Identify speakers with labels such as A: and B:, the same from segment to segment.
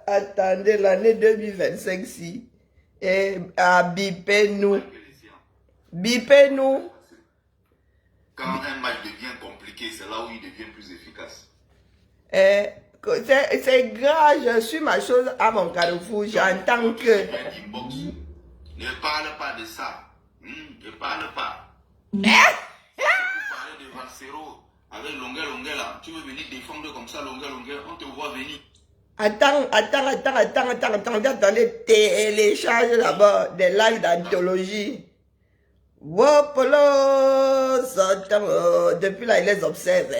A: Attendez, l'année 2025, si. Et bipez-nous. Bipez-nous.
B: Quand un match devient compliqué, c'est là où il devient plus efficace.
A: C'est grave, je suis ma chose à mon carrefour, j'entends que...
B: Ne parle pas de ça. Ne parle pas. Vous parlez de Valsero avec longueur là. Tu veux venir défendre comme ça, longueur, on te voit venir.
A: Attends, attendez, télécharge d'abord des lives d'anthologie. Wopolo, depuis là, il les observe.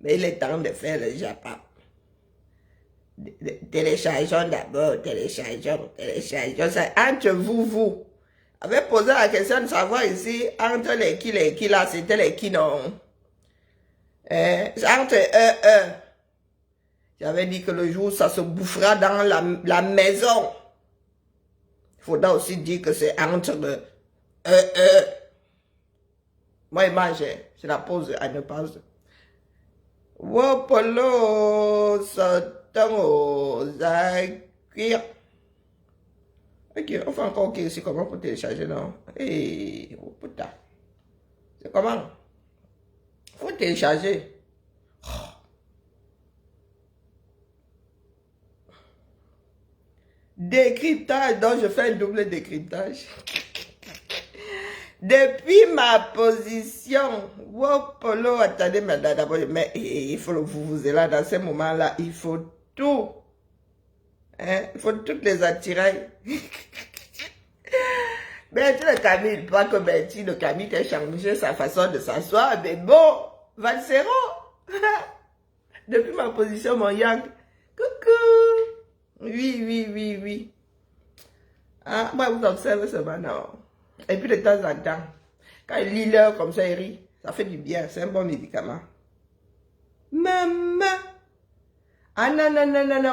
A: Mais il est temps de faire le Japon. Téléchargeons d'abord, téléchargeons. C'est entre vous. Avez posé la question de savoir ici, entre les qui là, c'était les qui non. C'est entre eux. J'avais dit que le jour, ça se bouffera dans la maison. Il faudra aussi dire que c'est entre le Moi, il mange, je la pose à ne pas. Wopolo, Sotong, Zakir. Ok, on fait encore ok ici, comment pour télécharger, non? Eh, oh putain. C'est comment? Faut télécharger. Décryptage, donc je fais un double décryptage. Depuis ma position, Wopolo, attendez, d'abord, mais il faut le vous là, dans ce moment-là, il faut tout. Hein? Il faut toutes les attirails. Bertie le Camille, pas que Bertie le Camille ait changé sa façon de s'asseoir, mais bon, Valsero. Depuis ma position, mon yang. Coucou. Oui. Ah, moi, vous observez ce maintenant. Et puis de temps en temps, quand il lit l'heure comme ça, il rit. Ça fait du bien, c'est un bon médicament. Maman. Ah non,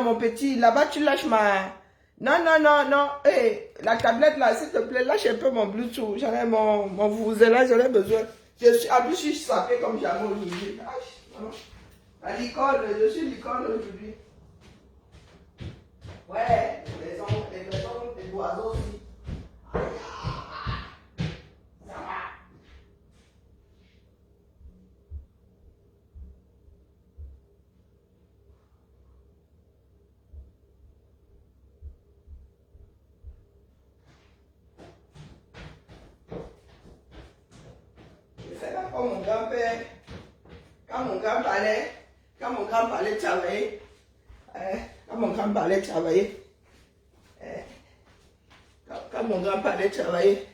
A: mon petit, là-bas tu lâches ma... Non. Hey, la tablette là, s'il te plaît, lâche un peu mon Bluetooth. J'en ai mon là, j'en ai besoin. En plus, je suis sapé comme jamais aujourd'hui. À l'école, je suis à l'école aujourd'hui. Ouais, les oiseaux aussi. Ça va. C'est pas comme mon grand-père. Quand mon grand-père allait travailler, quand mon grand-père allait travailler,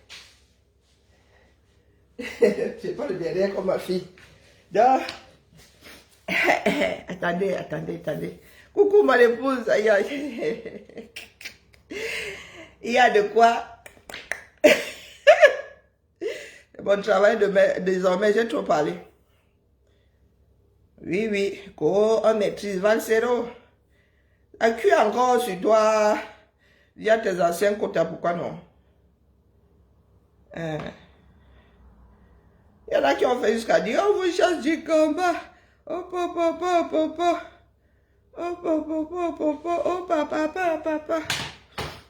A: c'est pas le dernier comme ma fille. Donc, attendez. Coucou mon épouse, il y a de quoi. Bon travail désormais, j'ai trop parlé. Oui, on maîtrise Valsero. As-tu encore sur toi, via tes anciens quotas, pourquoi non? Il y en a qui ont fait jusqu'à dire, on vous chasse du combat. Oh, papa.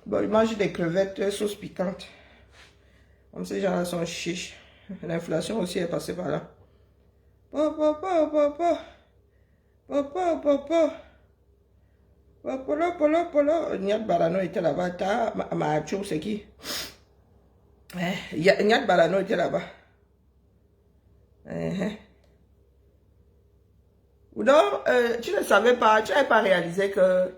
A: Bon, ils mangent des crevettes sauce piquante. Comme ces gens-là sont chiches. L'inflation aussi est passée par là. Papa. Nyat Barano était là-bas. Macho, c'est qui? Nyat Barano était là-bas. Ou donc, tu ne savais pas, tu n'avais pas réalisé que...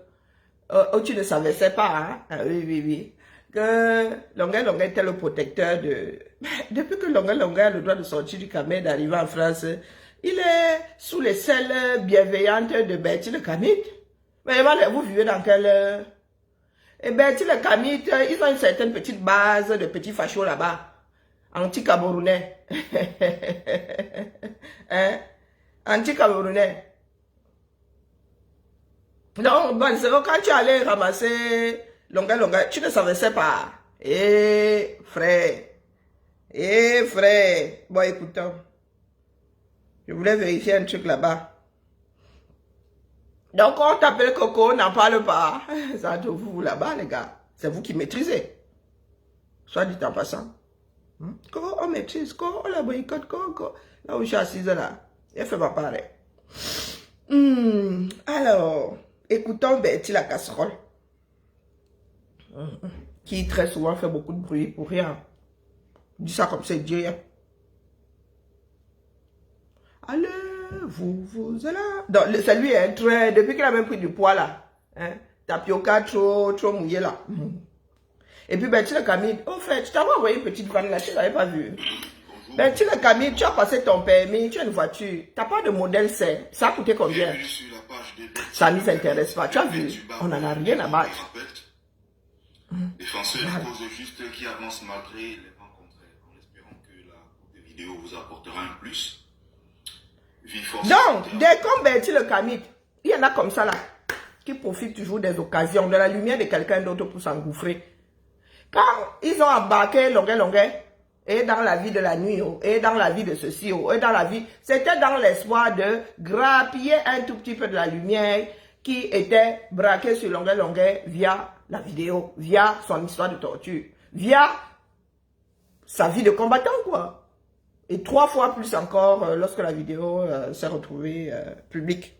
A: tu ne savais pas, hein? Oui. Que Longuet était le protecteur de... Depuis que Longuet a le droit de sortir du Camé, d'arriver en France, il est sous les selles bienveillantes de Bertie le Camite. Mais vous vivez dans quel... Et Bertie le Camite, ils ont une certaine petite base de petits fachos là-bas. Anti-Camerounais. Hein? Anti-Camerounais. Donc, bon, c'est quand tu allais ramasser Longuet, tu ne savais pas. Frère. Bon, écoutons. Je voulais vérifier un truc là-bas. Donc, on t'appelle Coco, on n'en parle pas. Ça de vous là-bas, les gars. C'est vous qui maîtrisez. Soit dit en passant. Coco, on maîtrise. Coco, on la boycotte. Coco. Là où je suis assise là. Elle fait ma pareil. Alors, écoutons Betty la casserole. Qui très souvent fait beaucoup de bruit pour rien. Dis ça comme ça, il dit rien. Allez, vous êtes là. Donc, c'est lui, hein, très, depuis qu'il a même pris du poids là. Hein, tapioca trop mouillé là. Et puis, Betty la Camille, au fait, tu t'avais envoyé une petite vanne là, tu ne l'avais pas vue. Betty la Camille, tu as passé ton permis, tu as une voiture, tu n'as pas de modèle C. Ça a coûté combien? Ça ne nous intéresse pas. Tu as vu, on n'en a rien à battre.
B: Défenseur de cause juste qui avance malgré les vents contraires, en espérant que la courte vidéo vous apportera un plus.
A: Donc, dès qu'on Betty le Camille, il y en a comme ça là, qui profitent toujours des occasions, de la lumière de quelqu'un d'autre pour s'engouffrer. Quand ils ont embarqué longueur, et dans la vie de la nuit, et dans la vie de ceci, et dans la vie, c'était dans l'espoir de grappiller un tout petit peu de la lumière qui était braquée sur longueur via la vidéo, via son histoire de torture, via sa vie de combattant, quoi. Et 3 fois plus encore lorsque la vidéo s'est retrouvée publique.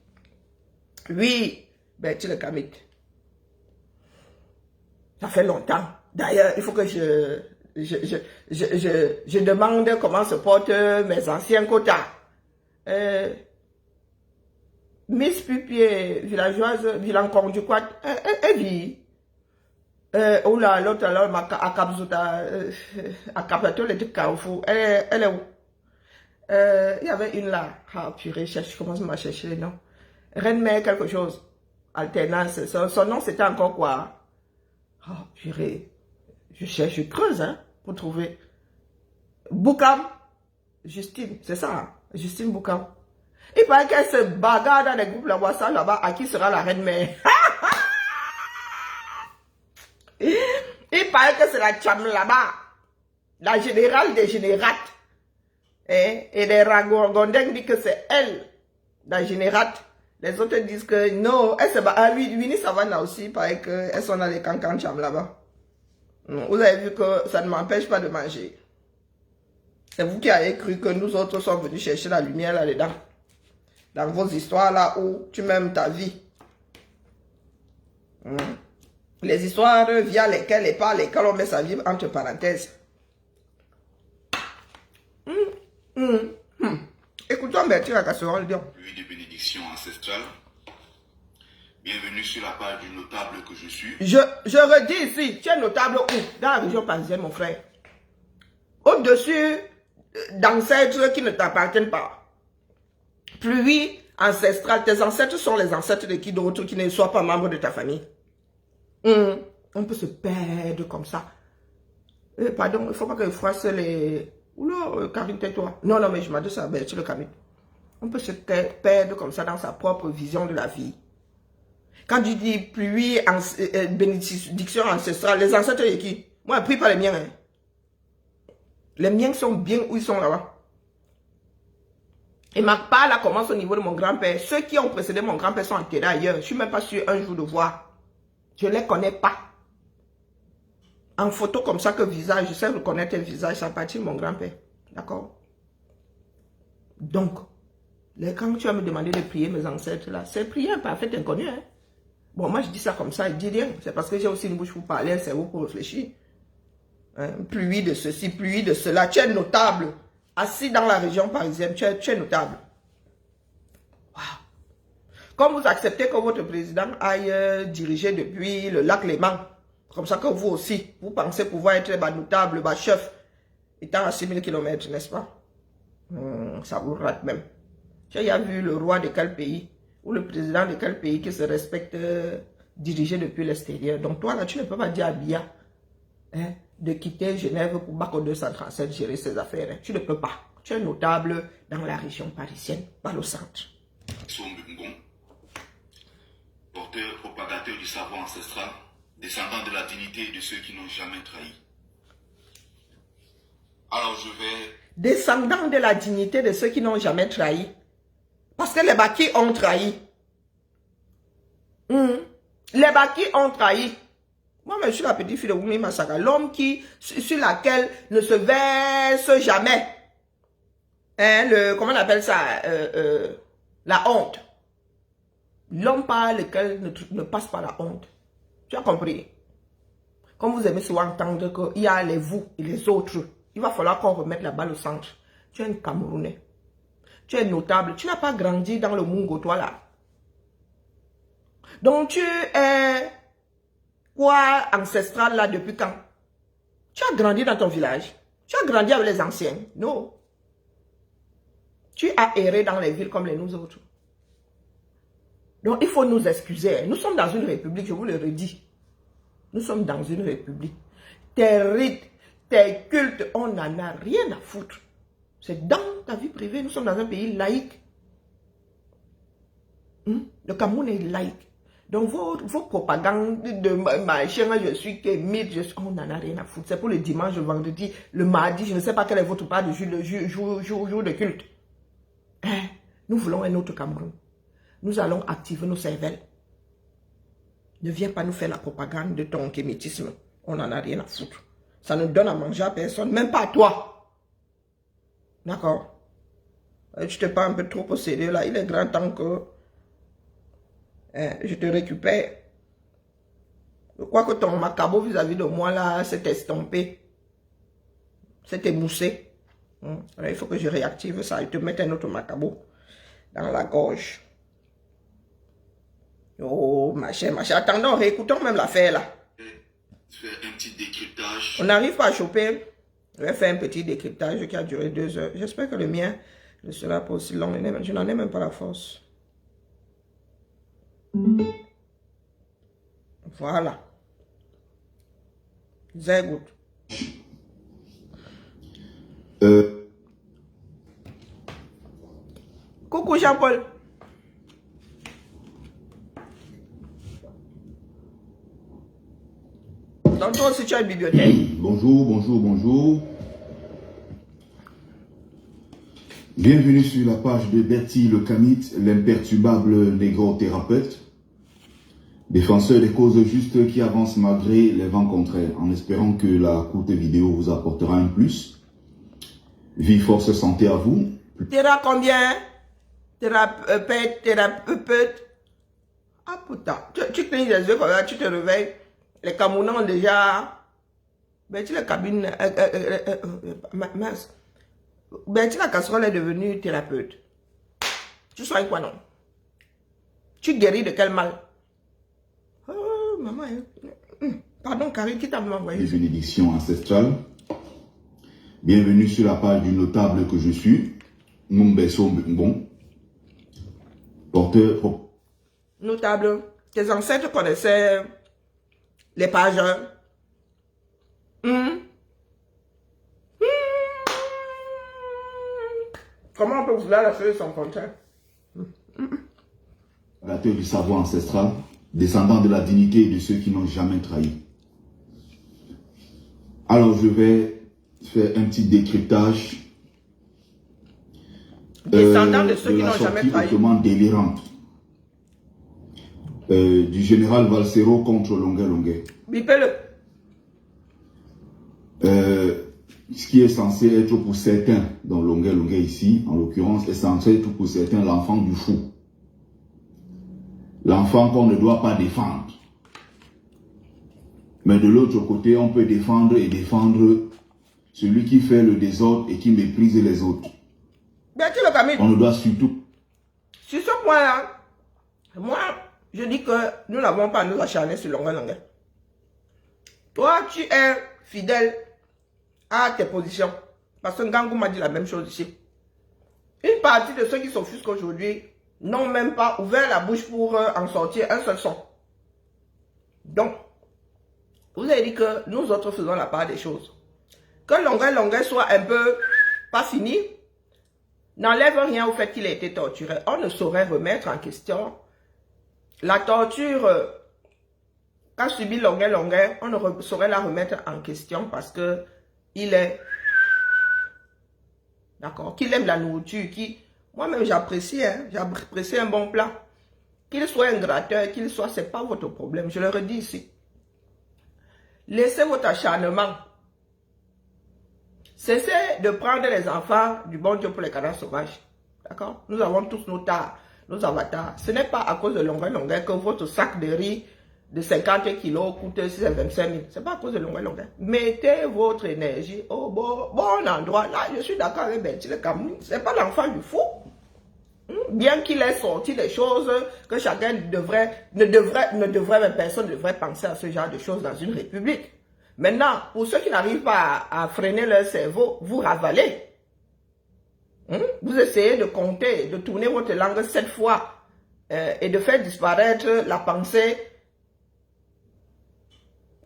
A: Oui, Betty le Camille. Ça fait longtemps. D'ailleurs, il faut que je demande comment se portent mes anciens quotas. Miss Pupier, villageoise, Villancon du Quad, elle vit. Oh là, l'autre alors, à Capzouta, à Capato, le Carrefour, elle est où? Il y avait une là. Ah, purée, je commence à chercher les noms. Reine-mère quelque chose. Alternance. Son nom, c'était encore quoi? Ah, purée. Je cherche, je creuse, hein, pour trouver. Boukam. Justine, c'est ça, hein? Justine Boukam. Il paraît qu'elle se bagarre dans les groupes là-bas, à qui sera la reine-mère? Il paraît que c'est la cham là-bas. La générale des générates. Et les Ragondens disent que c'est elle, la générate. Les autres disent que non, elle se bat. Ah, Winnie Savannah aussi, il paraît qu'elles sont dans les cancans cham là-bas. Vous avez vu que ça ne m'empêche pas de manger. C'est vous qui avez cru que nous autres sommes venus chercher la lumière là-dedans. Dans vos histoires là où tu m'aimes ta vie. Les histoires via lesquelles et par lesquelles on met sa vie entre parenthèses. Écoutons Betty la casserole.
B: Pluie de bénédictions ancestrales. Bienvenue sur la page du notable que je suis.
A: Je redis ici, tu es notable où? Dans la région parisienne, mon frère. Au-dessus d'ancêtres qui ne t'appartiennent pas. Pluie ancestrale. Tes ancêtres sont les ancêtres de qui d'autre qui ne soient pas membres de ta famille. On peut se perdre comme ça. Pardon, il ne faut pas que je fasse les... Oula, Karine, tais-toi. Non, mais je m'adresse à Betty le Camille. On peut se perdre comme ça dans sa propre vision de la vie. Quand tu dis pluie, bénédiction ancestrale, les ancêtres de qui? Moi, prie pas les miens. Hein. Les miens sont bien où ils sont là-bas. Et ma part là commence au niveau de mon grand-père. Ceux qui ont précédé mon grand-père sont enterrés ailleurs. Je ne suis même pas sûr un jour de voir. Je ne les connais pas. En photo comme ça que visage, je sais reconnaître le visage, ça appartient de mon grand-père. D'accord? Donc, quand tu vas me demander de prier mes ancêtres là, c'est prier un parfait inconnu. Hein? Bon, moi je dis ça comme ça, je dis rien. C'est parce que j'ai aussi une bouche pour parler, un cerveau pour réfléchir. Hein? Pluie de ceci, pluie de cela. Tu es notable. Assis dans la région parisienne, tu es notable. Wow. Comme vous acceptez que votre président aille diriger depuis le lac Léman, comme ça que vous aussi, vous pensez pouvoir être notable, chef, étant à 6000 km, n'est-ce pas? Ça vous rate même. Tu as vu le roi de quel pays, ou le président de quel pays qui se respecte diriger depuis l'extérieur. Donc toi, là, tu ne peux pas dire à Bia de quitter Genève pour Baco 237 gérer ses affaires. Hein. Tu ne peux pas. Tu es notable dans la région parisienne, pas au centre.
B: Porteur, propagateur du savoir ancestral, descendant de la dignité de ceux qui n'ont jamais trahi. Alors je vais...
A: Descendant de la dignité de ceux qui n'ont jamais trahi. Parce que les bâtis ont trahi. Les Baki ont trahi. Moi, je suis la petite fille de Wumi Masaka, l'homme sur laquelle ne se verse jamais. Hein, comment on appelle ça? La honte. L'homme par lequel ne passe pas la honte. Tu as compris? Comme vous aimez souvent entendre qu'il y a les vous et les autres, il va falloir qu'on remette la balle au centre. Tu es un Camerounais. Tu es notable. Tu n'as pas grandi dans le Mungo, toi là. Donc tu es quoi ancestral là depuis quand? Tu as grandi dans ton village. Tu as grandi avec les anciens. Non. Tu as erré dans les villes comme les nous autres. Donc il faut nous excuser. Nous sommes dans une république, je vous le redis. Nous sommes dans une république. Tes rites, tes cultes, on n'en a rien à foutre. C'est dans ta vie privée. Nous sommes dans un pays laïque. Le Cameroun est laïque. Donc vos propagandes de machin, je suis kémite, on n'en a rien à foutre. C'est pour le dimanche, le vendredi, le mardi, je ne sais pas quel est votre part de jour de culte. Hein? Nous voulons un autre Cameroun. Nous allons activer nos cervelles. Ne viens pas nous faire la propagande de ton kémétisme. On n'en a rien à foutre. Ça ne donne à manger à personne, même pas à toi. D'accord? Tu te pas un peu trop possédé là. Il est grand temps que je te récupère. Je crois que ton macabo vis-à-vis de moi là s'est estompé. C'est émoussé. Alors, il faut que je réactive ça et te mette un autre macabo dans la gorge. Oh, machin. Attendons, réécoutons même l'affaire là.
B: Faire un petit décryptage.
A: On n'arrive pas à choper. Je vais faire un petit décryptage qui a duré 2 heures. J'espère que le mien ne sera pas aussi long. Je n'en ai même pas la force. Voilà. Très good. Coucou Jean-Paul. Donc toi aussi tu as une bibliothèque.
B: Bonjour. Bienvenue sur la page de Bertie le Kamit, l'imperturbable négro-thérapeute, défenseur des causes justes qui avance malgré les vents contraires, en espérant que la courte vidéo vous apportera un plus. Vie, force, santé à vous.
A: Théra combien? Thérapeute. Ah putain, tu clignes les yeux comme ça, tu te réveilles. Les Camerounais ont déjà... Ben tu la cabine... mince. Ben tu la casserole est devenue thérapeute. Tu soignes quoi non? Tu guéris de quel mal? Oh maman... Pardon Karine, qui t'a envoyé?
B: Les bénédictions ancestrales. Bienvenue sur la page du notable que je suis. Mumbeso Mbon. Porteur...
A: Notable. Tes ancêtres connaissaient les pages. Comment on peut vouloir la feuille sans compter?
B: Créateur du savoir ancestral, descendant de la dignité de ceux qui n'ont jamais trahi. Alors je vais faire un petit décryptage
A: descendant de ceux qui n'ont jamais trahi.
B: Hautement délirante du général Valsero contre Longuet.
A: Bipez-le.
B: Ce qui est censé être pour certains, dans Longuet ici, en l'occurrence, est censé être pour certains l'enfant du fou. L'enfant qu'on ne doit pas défendre. Mais de l'autre côté, on peut défendre celui qui fait le désordre et qui méprise les autres. On ne doit surtout...
A: Sur ce point-là, moi, je dis que nous n'avons pas à nous acharner sur Longuet. Toi, tu es fidèle à tes positions. Parce que Ngangou m'a dit la même chose ici. Une partie de ceux qui s'offusquent aujourd'hui n'ont même pas ouvert la bouche pour en sortir un seul son. Donc, vous avez dit que nous autres faisons la part des choses. Que Longuet soit un peu pas fini, n'enlève rien au fait qu'il a été torturé. On ne saurait remettre en question la torture qu'a subi Longuet. On ne saurait la remettre en question parce que il est... D'accord, qu'il aime la nourriture, qui... Moi-même, j'apprécie un bon plat. Qu'il soit un gratteur, qu'il soit, c'est pas votre problème. Je le redis ici. Laissez votre acharnement. Cessez de prendre les enfants du bon Dieu pour les canards sauvages. D'accord? Nous avons tous nos tares, nos avatars. Ce n'est pas à cause de longueur que votre sac de riz de 50 kilos coûte 625 000. Ce n'est pas à cause de longueur. Mettez votre énergie au bon endroit. Là, je suis d'accord avec Betty le Cameroun. Ce n'est pas l'enfant du fou. Bien qu'il ait sorti des choses que chacun personne ne devrait penser à ce genre de choses dans une république. Maintenant, pour ceux qui n'arrivent pas à freiner leur cerveau, vous ravalez. Vous essayez de compter, de tourner votre langue 7 fois et de faire disparaître la pensée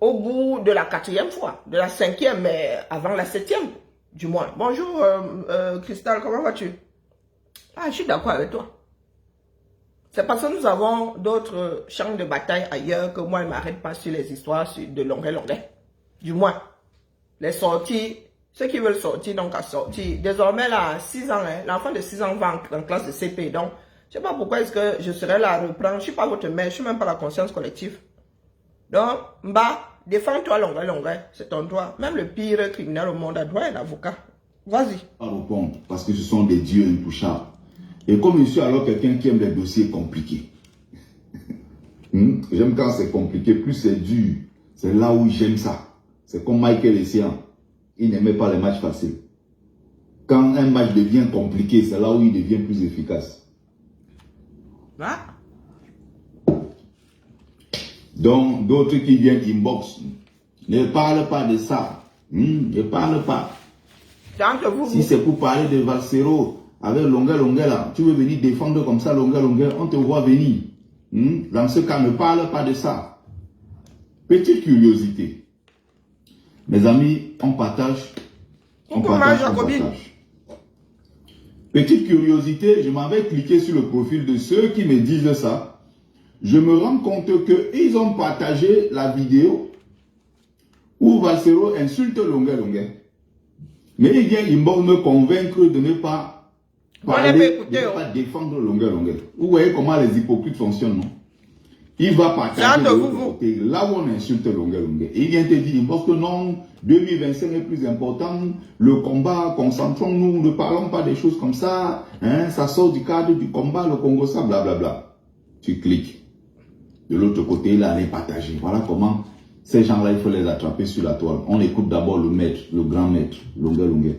A: au bout de la 4e fois, de la 5e, mais avant la 7e, du moins. Bonjour, Cristal, comment vas-tu? Ah, je suis d'accord avec toi. C'est parce que nous avons d'autres champs de bataille ailleurs que moi, je ne m'arrête pas sur les histoires de longueur. Du moins, les sorties, ceux qui veulent sortir, donc à sortir. Désormais, là, 6 ans, hein, l'enfant de 6 ans va en classe de CP. Donc, je ne sais pas pourquoi est-ce que je serais là à reprendre. Je ne suis pas votre mère, je ne suis même pas la conscience collective. Donc, défends-toi longueur. C'est ton droit. Même le pire criminel au monde a droit à un avocat. Vas-y.
C: Pas répondre parce que ce sont des dieux intouchables. Et comme je suis alors quelqu'un qui aime les dossiers compliqués. J'aime quand c'est compliqué, plus c'est dur. C'est là où j'aime ça. C'est comme Michael Essien. Il n'aimait pas les matchs faciles. Quand un match devient compliqué, c'est là où il devient plus efficace.
A: Ah.
C: Donc, d'autres qui viennent inbox, ne parlent pas de ça. Ne parlent pas. Si c'est pour parler de Valsero, avec longueur là, tu veux venir défendre comme ça, longueur, on te voit venir. Dans ce cas, ne parle pas de ça. Petite curiosité. Mes amis, on partage. On partage. Petite curiosité, je m'avais cliqué sur le profil de ceux qui me disent ça. Je me rends compte qu'ils ont partagé la vidéo où Valsero insulte longueur. Mais il vient me convaincre de ne pas parler, de ne pas défendre longueur. Vous voyez comment les hypocrites fonctionnent, non? Il va partager de l'autre côté, là où on insulte longueur. Et il vient te dire, parce que non, 2025 est plus important, le combat, concentrons-nous, ne parlons pas des choses comme ça, hein, ça sort du cadre du combat, le Congo, ça, blablabla. Tu cliques. De l'autre côté, il allait partager. Voilà comment ces gens-là, il faut les attraper sur la toile. On écoute d'abord le maître, le grand maître, longueur.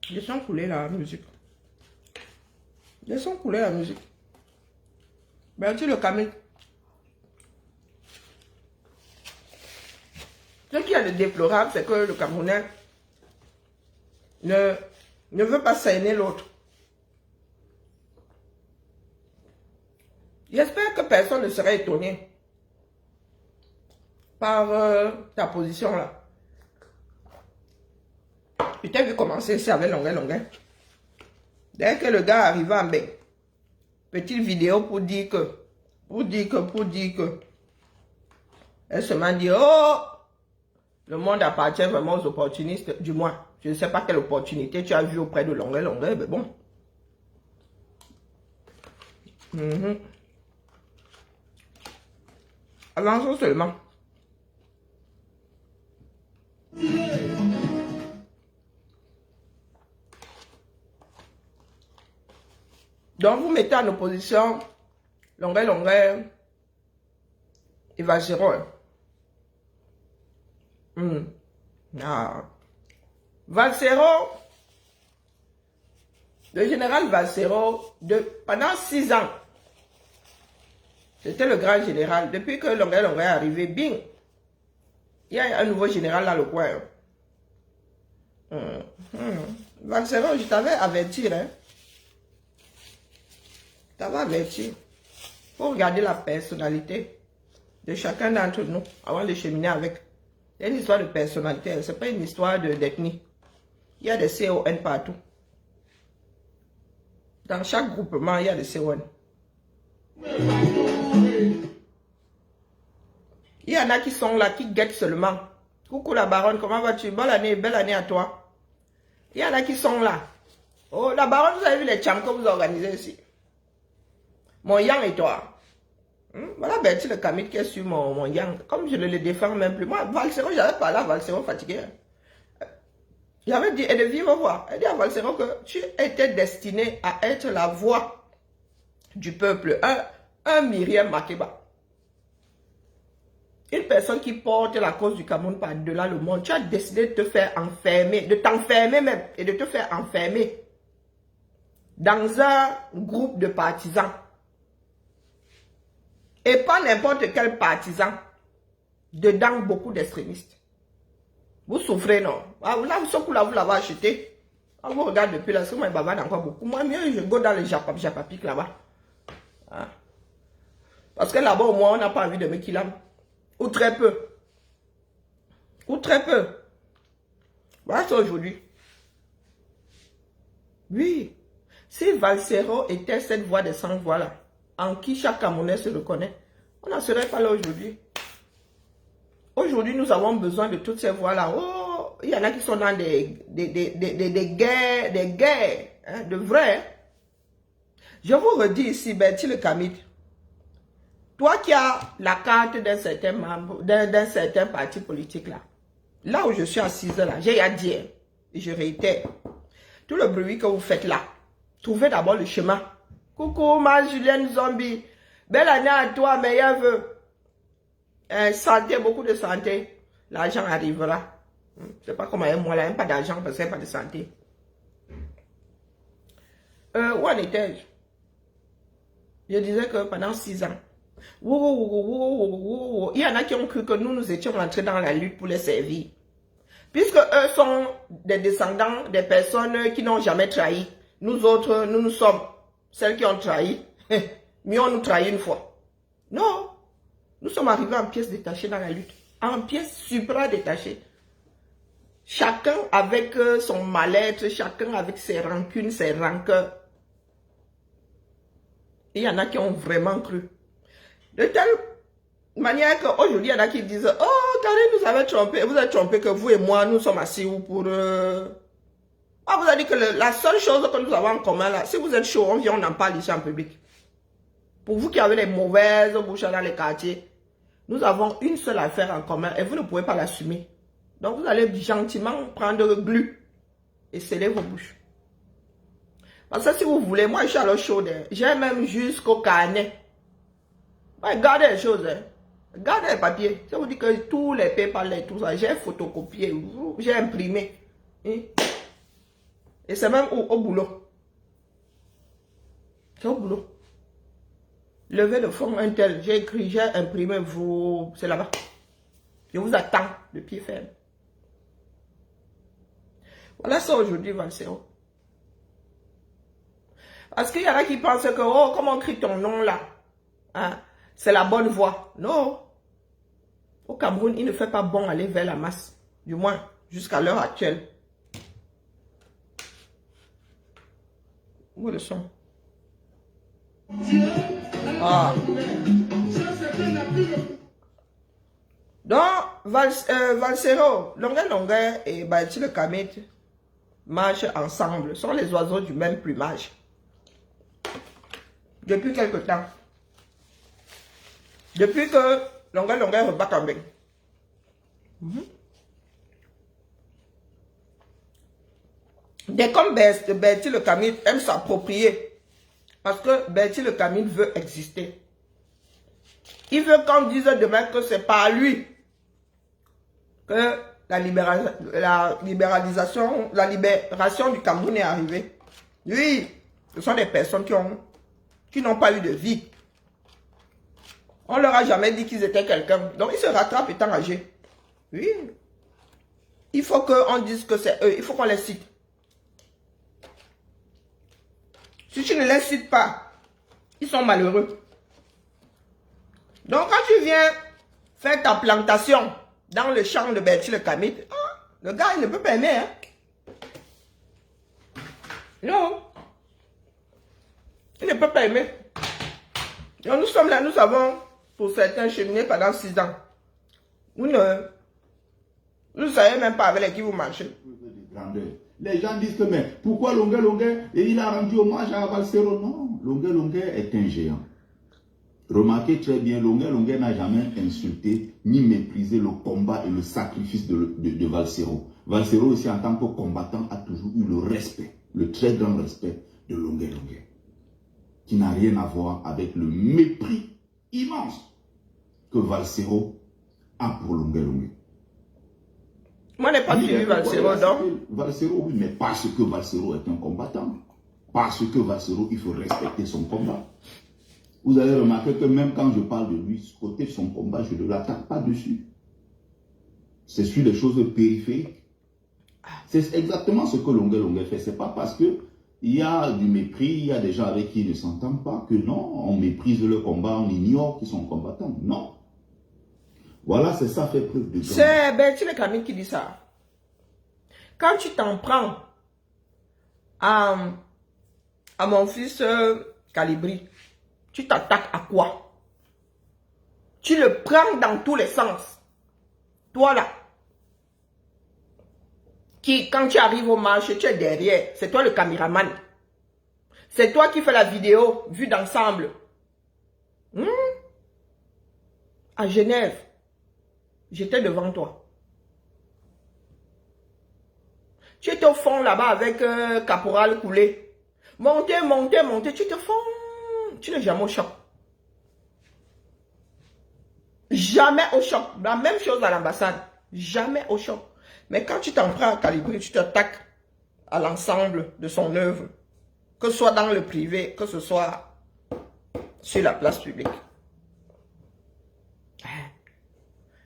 A: Laissons couler la musique. Laissons couler la musique. Merci le Camille. Ce qui est le déplorable, c'est que le Camerounais ne veut pas saigner l'autre. J'espère que personne ne serait étonné par ta position là. Tu t'es vu commencer ici avec longueur. Dès que le gars arrive en bec, petite vidéo pour dire que, elle se m'a dit, oh, le monde appartient vraiment aux opportunistes, du moins. Je ne sais pas quelle opportunité tu as vu auprès de longueur, mais bon. Avançons seulement. Donc, vous mettez en opposition longueur et Valsero. Valsero, le général Valsero, pendant 6 ans, c'était le grand général. Depuis que longueur est arrivé, bing, il y a un nouveau général dans le coin. Valsero, je t'avais averti, hein. Ça va avertir. Il faut regarder la personnalité de chacun d'entre nous avant de cheminer avec. C'est une histoire de personnalité, ce n'est pas une histoire d'ethnie. Il y a des CON partout. Dans chaque groupement, il y a des CON. Il y en a qui sont là, qui guettent seulement. Coucou la baronne, comment vas-tu? Belle année à toi. Il y en a qui sont là. Oh, la baronne, vous avez vu les chams que vous organisez ici? Mon yang et toi. Voilà Bertie le Camille qui est sur mon yang. Comme je ne le défends même plus. Moi, Valsero, j'avais parlé à Valsero fatigué. J'avais dit, et de vivre voix. Elle dit à Valsero que tu étais destiné à être la voix du peuple. Un Myriam Makeba. Une personne qui porte la cause du Cameroun par-delà le monde. Tu as décidé de te faire enfermer, de t'enfermer même, et de te faire enfermer dans un groupe de partisans. Et pas n'importe quel partisan. Dedans, beaucoup d'extrémistes. Vous souffrez, non? Ah, là, vous l'avez acheté. Ah, vous regardez depuis là, c'est moi, bavard encore beaucoup. Moi, mieux, je go dans le Japapique là-bas. Ah. Parce que là-bas, au moins, on n'a pas envie de me killer. Ou très peu. Ou très peu. Voilà ça aujourd'hui. Oui. Si Valsero était cette voix de 100 voix là, en qui chaque Camerounais se reconnaît, on n'en serait pas là aujourd'hui. Aujourd'hui, nous avons besoin de toutes ces voix-là. Oh, il y en a qui sont dans des guerres, hein, de vrai. Je vous redis ici, Bertie le Camille. Toi qui as la carte d'un certain membre, d'un certain parti politique là, là où je suis assise là, j'ai à dire, et je réitère, tout le bruit que vous faites là, trouvez d'abord le chemin. Coucou ma Julienne Zombie, belle année à toi, meilleur vœu. Santé, beaucoup de santé, l'argent arrivera. Je sais pas comment elle, moi là, elle n'a pas d'argent parce qu'elle n'a pas de santé. Où en étais-je? Je disais que pendant 6 ans, il y en a qui ont cru que nous étions entrés dans la lutte pour les servir. Puisque eux sont des descendants des personnes qui n'ont jamais trahi. Nous autres, nous sommes celles qui ont trahi. Mais on nous trahit une fois. Non. Nous sommes arrivés en pièces détachées dans la lutte. En pièces supra-détachées. Chacun avec son mal-être, chacun avec ses rancunes, ses rancœurs. Il y en a qui ont vraiment cru. De telle manière qu'aujourd'hui, il y en a qui disent « Oh, Karine nous avait trompé. Vous avez trompé que vous et moi, nous sommes assis pour... Ah, vous avez dit que la seule chose que nous avons en commun là, si vous êtes chaud, on vient, on en parle ici en public. Pour vous qui avez les mauvaises bouches dans les quartiers, nous avons une seule affaire en commun et vous ne pouvez pas l'assumer. Donc, vous allez gentiment prendre glu et sceller vos bouches. Parce que si vous voulez, moi, je suis à l'eau chaude. J'ai même jusqu'au carnet. Gardez les choses. Gardez les papiers. Ça vous dit que tous les PayPal, tout ça, j'ai photocopié, j'ai imprimé. Et c'est même au boulot. C'est au boulot. Levez le fond un tel, j'ai écrit, j'ai imprimé, vous, c'est là-bas. Je vous attends de pied ferme. Voilà ça aujourd'hui, Valsero. Parce qu'il y en a qui pensent que, oh, comment on crie ton nom là? Hein? C'est la bonne voie. Non. Au Cameroun, il ne fait pas bon aller vers la masse. Du moins, jusqu'à l'heure actuelle. Où est le son? Ah. Donc, Valsero, Longueur et Bertie le Camille marchent ensemble. Sont les oiseaux du même plumage. Depuis quelque temps. Depuis que Longueur rebat en bain. Dès comme Bertie le Camille aime s'approprier. Parce que Bertie le Camille veut exister. Il veut qu'on dise demain que c'est pas lui que la libération du Cameroun est arrivée. Oui, ce sont des personnes qui n'ont pas eu de vie. On leur a jamais dit qu'ils étaient quelqu'un. Donc ils se rattrapent étant âgés. Oui. Il faut qu'on dise que c'est eux. Il faut qu'on les cite. Si tu ne les cites pas, ils sont malheureux. Donc quand tu viens faire ta plantation dans le champ de Bertie le Camille, le gars il ne peut pas aimer. Hein? Non. Il ne peut pas aimer. Donc nous sommes là, nous avons pour certains cheminé pendant 6 ans. Nous Vous ne savez même pas avec qui vous marchez.
C: Les gens disent que, mais pourquoi Longuet, et il a rendu hommage à Valsero? Non, Longuet est un géant. Remarquez très bien, Longuet n'a jamais insulté ni méprisé le combat et le sacrifice de Valsero. Valsero aussi, en tant que combattant, a toujours eu le respect, le très grand respect de Longuet, qui n'a rien à voir avec le mépris immense que Valsero a pour Longuet.
A: Moi, je n'ai pas suivi Valsero, donc.
C: Valsero, oui, mais parce que Valsero est un combattant. Parce que Valsero, il faut respecter son combat. Vous allez remarquer que même quand je parle de lui, côté de son combat, je ne l'attaque pas dessus. C'est sur les choses périphériques. C'est exactement ce que Longuet fait. Ce n'est pas parce qu'il y a du mépris, il y a des gens avec qui ils ne s'entendent pas, que non, on méprise le combat, on ignore qu'ils sont combattants. Non. Voilà, c'est ça fait preuve de...
A: C'est Bertil Camille qui dit ça. Quand tu t'en prends à mon fils Calibri, tu t'attaques à quoi? Tu le prends dans tous les sens. Toi là, qui quand tu arrives au marché, tu es derrière. C'est toi le caméraman. C'est toi qui fais la vidéo vue d'ensemble. À Genève, j'étais devant toi. Tu étais au fond là-bas avec Caporal Coulé. Montez, tu te fonds. Tu n'es jamais au choc. Jamais au choc. La même chose à l'ambassade. Jamais au choc. Mais quand tu t'en prends à Calibri, tu t'attaques à l'ensemble de son œuvre. Que ce soit dans le privé, que ce soit sur la place publique.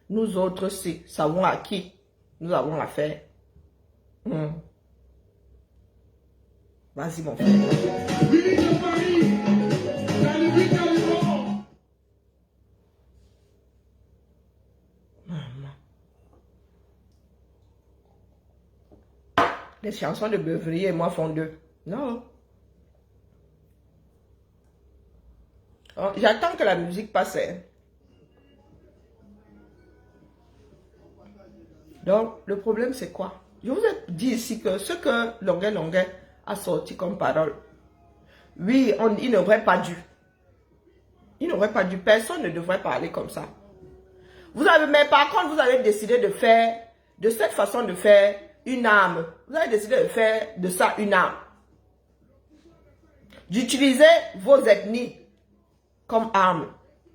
A: Nous autres, si savons à qui nous avons affaire. Vas-y, mon frère. Les chansons de Beuvrier et moi font deux. Non. Oh, j'attends que la musique passe. Donc, le problème, c'est quoi? Je vous ai dit ici que ce que Longuet a sorti comme parole, oui, il n'aurait pas dû. Il n'aurait pas dû. Personne ne devrait parler comme ça. Mais par contre, vous avez décidé de faire, de cette façon de faire, une arme. Vous avez décidé de faire de ça une arme. D'utiliser vos ethnies comme arme.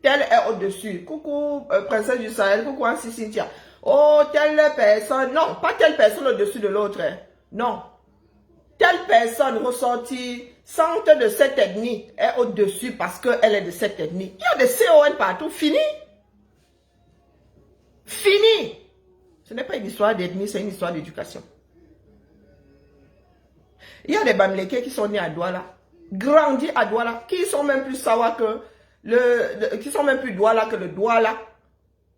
A: Telle est au-dessus. Coucou, princesse du Sahel. Coucou, Ansi Cynthia. Oh, telle personne. Non, pas telle personne au-dessus de l'autre. Non. Telle personne ressortie, centre de cette ethnie, est au-dessus parce qu'elle est de cette ethnie. Il y a des CON partout. Fini. Fini. Ce n'est pas une histoire d'ethnie, c'est une histoire d'éducation. Il y a des Bamileke qui sont nés à Douala, grandis à Douala, qui sont même plus sawa que qui sont même plus Douala que le Douala,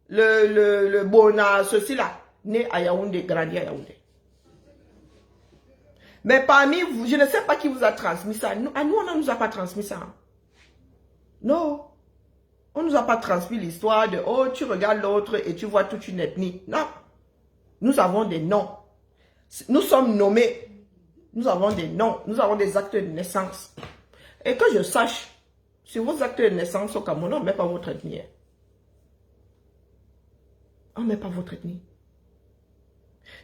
A: le Bona, ceci là, nés à Yaoundé, grandis à Yaoundé. Mais parmi vous, je ne sais pas qui vous a transmis ça. À nous, on ne nous a pas transmis ça. Non. On ne nous a pas transmis l'histoire de « Oh, tu regardes l'autre et tu vois toute une ethnie. » Non. Nous avons des noms. Nous sommes nommés. Nous avons des noms. Nous avons des actes de naissance. Et que je sache, sur vos actes de naissance au Cameroun, on ne met pas votre ethnie. On ne met pas votre ethnie.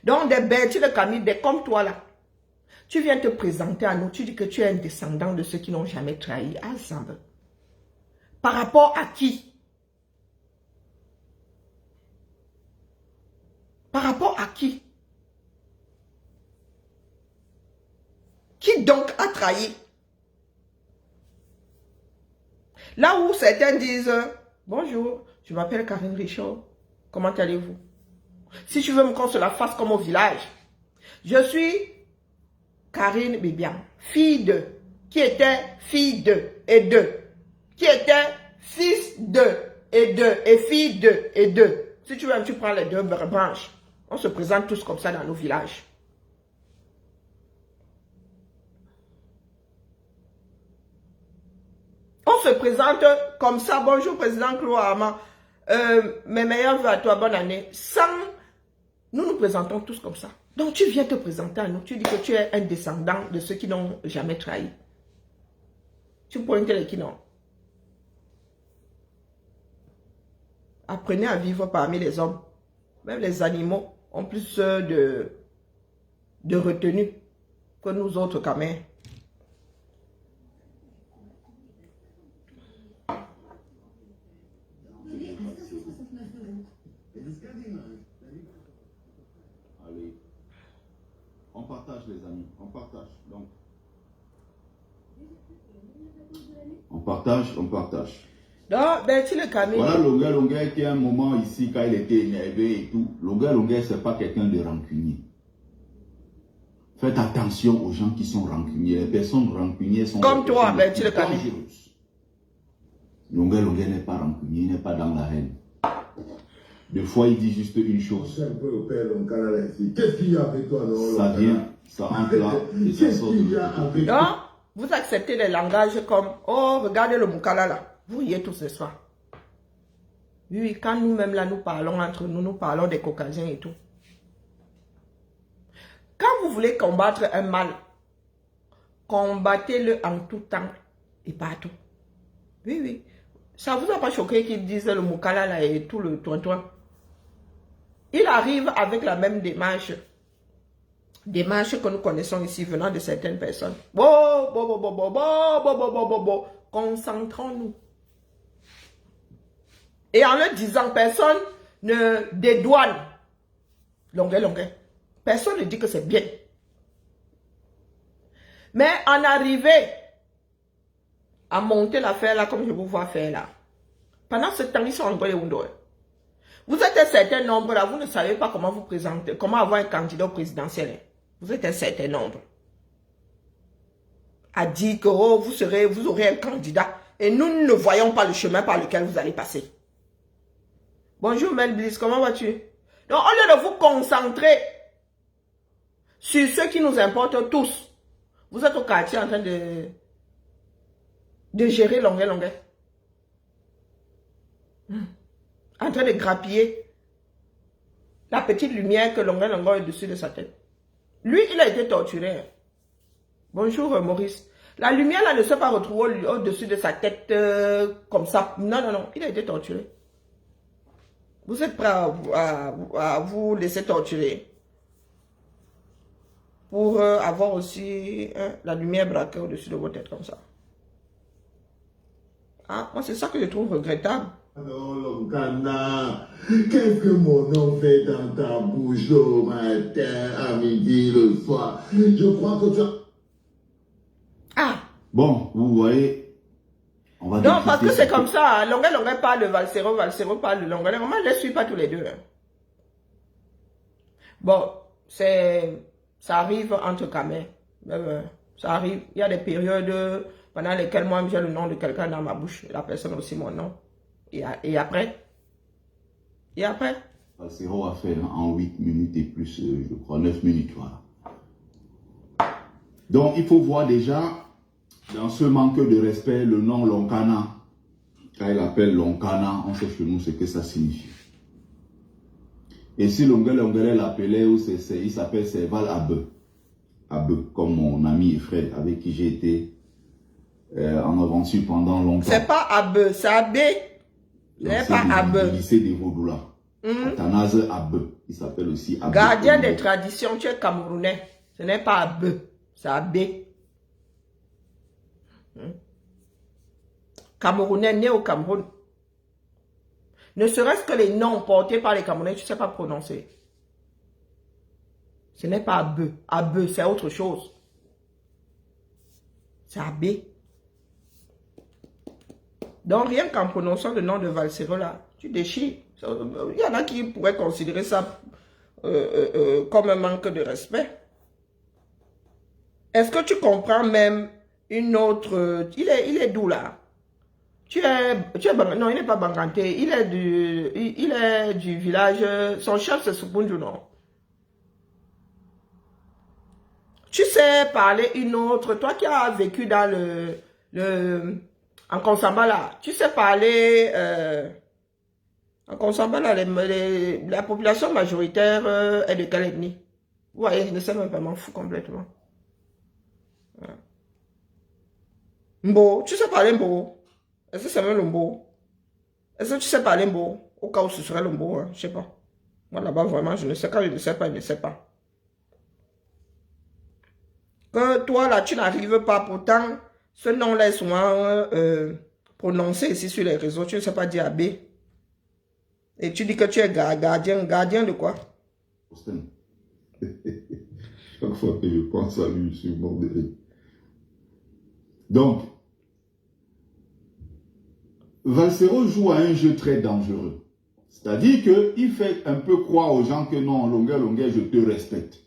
A: Donc, des Bertil de Camille, des comme toi là, tu viens te présenter à nous, tu dis que tu es un descendant de ceux qui n'ont jamais trahi ensemble. Par rapport à qui? Par rapport à qui? Qui donc a trahi? Là où certains disent, bonjour, je m'appelle Karine Richaud, comment allez-vous? Si tu veux qu'on se la fasse comme au village, je suis Karine Bibian, fille de, qui était fille de et de, qui était fils de et fille de et de. Si tu veux, tu prends les deux branches. On se présente tous comme ça dans nos villages. On se présente comme ça. Bonjour, président Claude Armand. Mes meilleurs vœux à toi, bonne année. Sans Nous nous présentons tous comme ça. Donc tu viens te présenter à nous. Tu dis que tu es un descendant de ceux qui n'ont jamais trahi. Tu pointes les qui n'ont. Apprenez à vivre parmi les hommes. Même les animaux ont plus de retenue que nous autres quand même.
C: Allez, on partage les amis, on partage. Donc, on partage, on partage.
A: Donc, ben, tu le Camille.
C: Voilà Longuet qui a un moment ici quand il était énervé et tout. Longuet, c'est pas quelqu'un de rancunier. Faites attention aux gens qui sont rancuniers. Les personnes rancunières sont
A: comme toi, ben, tu le Camille.
C: Longuet n'est pas rancunier, il n'est pas dans la haine. Des fois, il dit juste une chose.
D: Qu'est-ce qu'il y a avec toi, non?
C: Ça vient, ça entre là et ça sort de
A: Donc, vous acceptez les langages comme « Oh, regardez le Moukala là. » Vous riez tous ce soir. Oui, quand nous-mêmes là, nous parlons entre nous, nous parlons des Caucasiens et tout. Quand vous voulez combattre un mal, combattez-le en tout temps et partout. Oui, oui. Ça vous a pas choqué qu'ils disent le Moukala là et tout le toin-toin. Il arrive avec la même démarche que nous connaissons ici venant de certaines personnes. Concentrons-nous. Et en le disant, personne ne dédouane. Longuet. Personne ne dit que c'est bien. Mais en arriver à monter l'affaire là, comme je vous vois faire là, pendant ce temps, ils sont en Guadeloupe. Vous êtes un certain nombre là, vous ne savez pas comment vous présenter, comment avoir un candidat au présidentiel. Vous êtes un certain nombre. A dit que oh, vous aurez un candidat et nous ne voyons pas le chemin par lequel vous allez passer. Bonjour Mel Bliss, comment vas-tu? Donc au lieu de vous concentrer sur ceux qui nous importent tous, vous êtes au quartier en train de gérer Longuet. En train de grappiller la petite lumière que Longuet est au-dessus de sa tête. Lui, il a été torturé. Bonjour Maurice. La lumière là ne s'est pas retrouvée au-dessus de sa tête comme ça. Non. Il a été torturé. Vous êtes prêts à vous laisser torturer pour avoir aussi la lumière braquée au-dessus de votre tête comme ça. Ah, moi c'est ça que je trouve regrettable.
D: Non, Longana, qu'est-ce que mon nom fait dans ta bouche le matin, à midi, le soir? Je crois que tu as...
A: Ah!
C: Bon, vous voyez, on va
A: non, parce que c'est comme ça. Hein. Longuet parle de Valsero parle de Longuet. On ne les suit pas tous les deux. Hein. Bon, ça arrive entre camés. Ça arrive. Il y a des périodes pendant lesquelles moi j'ai le nom de quelqu'un dans ma bouche. La personne aussi mon nom. Et après?
C: Valsero a fait en 8 minutes et plus, je crois, 9 minutes. Voilà. Donc, il faut voir déjà, dans ce manque de respect, le nom Lonkana. Quand il appelle Lonkana, on sait chez nous ce que ça signifie. Et si Longuet l'appelait, il s'appelle Serval Abe. Abe, comme mon ami et frère avec qui j'ai été en aventure pendant longtemps.
A: C'est pas Abe, c'est Abe. C'est pas Abe.
C: Du lycée des Vaudoula. Athanase Abe. Il s'appelle aussi Abe.
A: Gardien des traditions, tu es camerounais. Ce n'est pas Abe, c'est Abe. Camerounais né au Cameroun. Ne serait-ce que les noms portés par les Camerounais, tu ne sais pas prononcer. Ce n'est pas Abe. Abe, c'est autre chose. C'est Abe. Donc, rien qu'en prononçant le nom de Valsero là, tu déchires. Il y en a qui pourraient considérer ça comme un manque de respect. Est-ce que tu comprends même une autre... Il est d'où là? Non, il n'est pas Banganté. Il est du village... Son chef, c'est Supunju, non? Tu sais parler une autre... Toi qui as vécu dans en Konsamba là, tu sais parler En Consamba, là, la population majoritaire est de quelle ethnie? Vous voyez, je ne sais même pas, m'en fous complètement. Mbo, tu sais parler Mbo? Est-ce que c'est même le Mbo? Est-ce que tu sais parler Mbo? Au cas où ce serait le Mbo, hein? Je sais pas. Moi là-bas, vraiment, je ne sais pas, je ne sais pas, je ne sais pas. Que toi, là, tu n'arrives pas, pourtant, ce nom-là est souvent prononcé ici sur les réseaux, tu ne sais pas dire AB. Et tu dis que tu es gardien de quoi?
C: Austin. Chaque fois que je pense à lui, je suis mort de rire. Donc, Valsero joue à un jeu très dangereux. C'est-à-dire qu'il fait un peu croire aux gens que non, Longueur, je te respecte.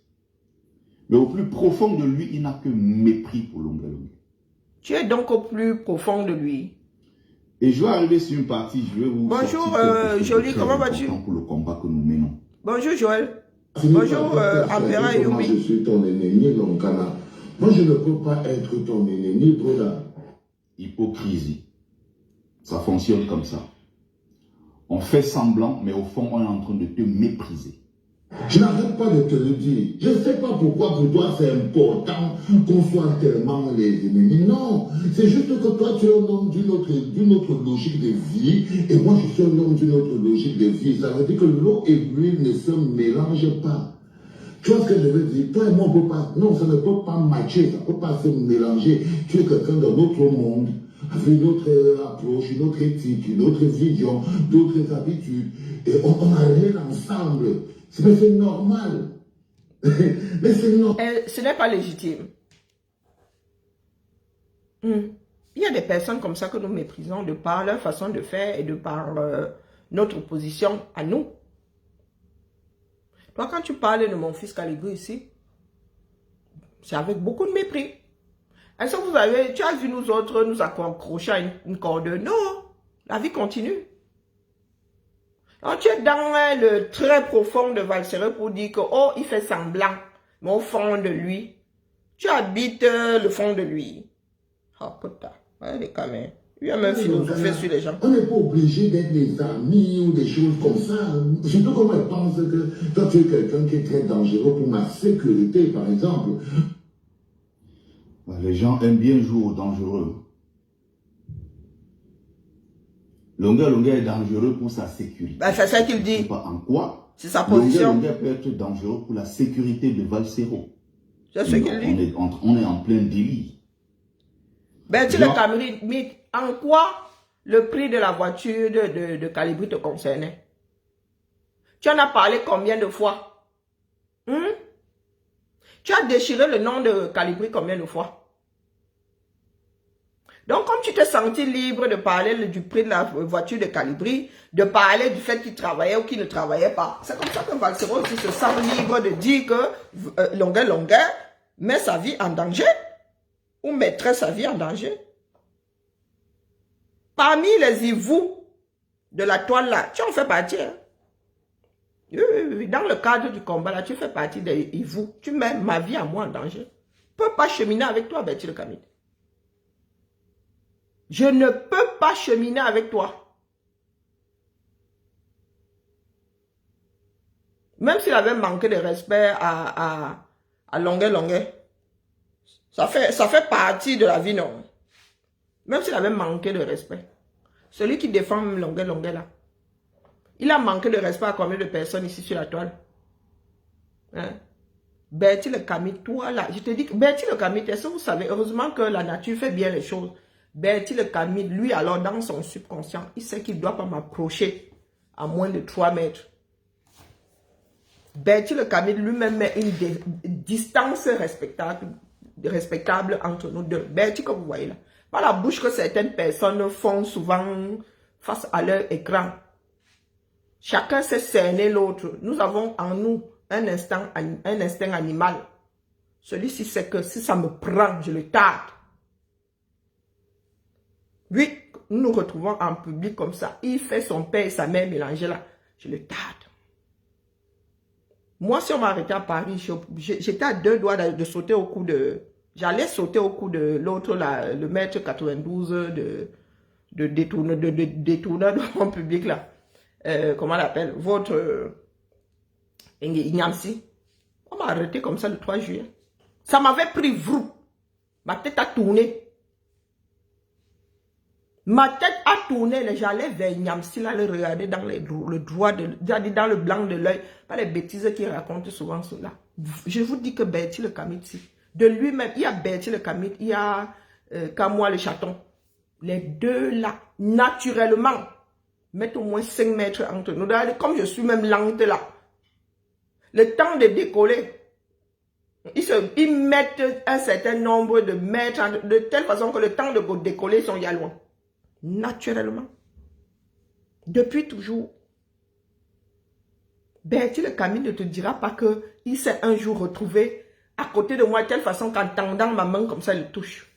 C: Mais au plus profond de lui, il n'a que mépris pour Longueur.
A: Tu es donc au plus profond de lui.
C: Et je vais arriver sur une partie, je vais vous
A: bonjour Jolie, comment vas-tu?
C: Pour le combat que nous menons.
A: Bonjour Joël. Bonjour Ampera et Yumi.
D: Je suis ton ennemi, Lonkana. Moi, je ne peux pas être ton ennemi, Broda.
C: Hypocrisie. Ça fonctionne comme ça. On fait semblant, mais au fond, on est en train de te mépriser.
D: Je n'arrête pas de te le dire. Je ne sais pas pourquoi pour toi c'est important qu'on soit tellement les ennemis. Non, c'est juste que toi tu es un homme d'une autre logique de vie et moi je suis un homme d'une autre logique de vie. Ça veut dire que l'eau et l'huile ne se mélangent pas. Tu vois ce que je veux dire? Toi et moi on peut pas. Non, ça ne peut pas matcher, ça ne peut pas se mélanger. Tu es quelqu'un d'un autre monde, avec une autre approche, une autre éthique, une autre vision, d'autres habitudes. Et on a rien ensemble. Mais c'est normal. Mais c'est normal.
A: Ce n'est pas légitime. Il y a des personnes comme ça que nous méprisons de par leur façon de faire et de par notre position à nous. Toi, quand tu parles de mon fils Calibri ici, c'est avec beaucoup de mépris. Est-ce que tu as vu nous autres nous accrocher à une corde? Non, la vie continue. Donc, tu es dans le très profond de Valsero pour dire que, oh, il fait semblant, mais au fond de lui, tu habites le fond de lui. Oh, putain, les caméras. Il y a même philosophé sur les gens.
D: On n'est pas obligé d'être des amis ou des choses comme ça. Surtout comme elle pense que toi, tu es quelqu'un qui est très dangereux pour ma sécurité, par exemple.
C: Les gens aiment bien jouer au dangereux. Longueur est dangereux pour sa sécurité.
A: Ben, c'est ça qu'il dit.
C: Pas en quoi?
A: C'est sa position.
C: Longueur peut être dangereux pour la sécurité de Valsero.
A: C'est ce qu'il dit.
C: On est en plein délire.
A: Ben, tu le Cameroun, mais en quoi le prix de la voiture de Calibri te concernait? Tu en as parlé combien de fois? Tu as déchiré le nom de Calibri combien de fois? Donc, comme tu t'es senti libre de parler du prix de la voiture de Calibri, de parler du fait qu'il travaillait ou qu'il ne travaillait pas, c'est comme ça que Valsero aussi se sent libre de dire que Longueur met sa vie en danger ou mettrait sa vie en danger. Parmi les hivoux de la toile là, tu en fais partie. Hein? Oui. Dans le cadre du combat là, tu fais partie des hivoux. Tu mets ma vie à moi en danger. Je ne peux pas cheminer avec toi, Bertil Kamit. Je ne peux pas cheminer avec toi. Même s'il avait manqué de respect à Longueur. Ça fait partie de la vie, non? Même s'il avait manqué de respect. Celui qui défend Longueur là. Il a manqué de respect à combien de personnes ici sur la toile? Hein? Bertil Kamit, toi là, je te dis que Bertil Kamit, est-ce que vous savez, heureusement que la nature fait bien les choses. Bertil Kamit, lui alors dans son subconscient, il sait qu'il ne doit pas m'approcher à moins de 3 mètres. Bertil Kamit lui-même met une distance respectable entre nous deux. Bertil, comme vous voyez là, par la bouche que certaines personnes font souvent face à leur écran. Chacun sait cerner l'autre. Nous avons en nous un instinct animal. Celui-ci sait que si ça me prend, je le tarde. Oui, nous nous retrouvons en public comme ça. Il fait son père et sa mère mélangés là. Je le tarde. Moi, si on m'arrêtait à Paris, j'étais à 2 doigts de sauter au cou de... J'allais sauter au cou de l'autre, le mètre 92 de détourneur de mon public là. comment on l'appelle, votre Ignamsi. On m'a arrêté comme ça le 3 juillet. Ça m'avait pris vrou. Ma tête a tourné. Ma tête a tourné, j'allais vers Ignamsi, là, le regarder dans le droit, dans le blanc de l'œil. Pas les bêtises qu'il raconte souvent cela. Je vous dis que Bertie le Kamiti, de lui-même, il y a Bertie le Kamiti, il y a Kamoa le chaton. Les deux là, naturellement, mettent au moins 5 mètres entre nous. Comme je suis même lente là, le temps de décoller, ils mettent un certain nombre de mètres de telle façon que le temps de décoller, ils sont ya loin. Naturellement. Depuis toujours. Bertie le Camille ne te dira pas qu'il s'est un jour retrouvé à côté de moi de telle façon qu'en tendant ma main comme ça, il touche.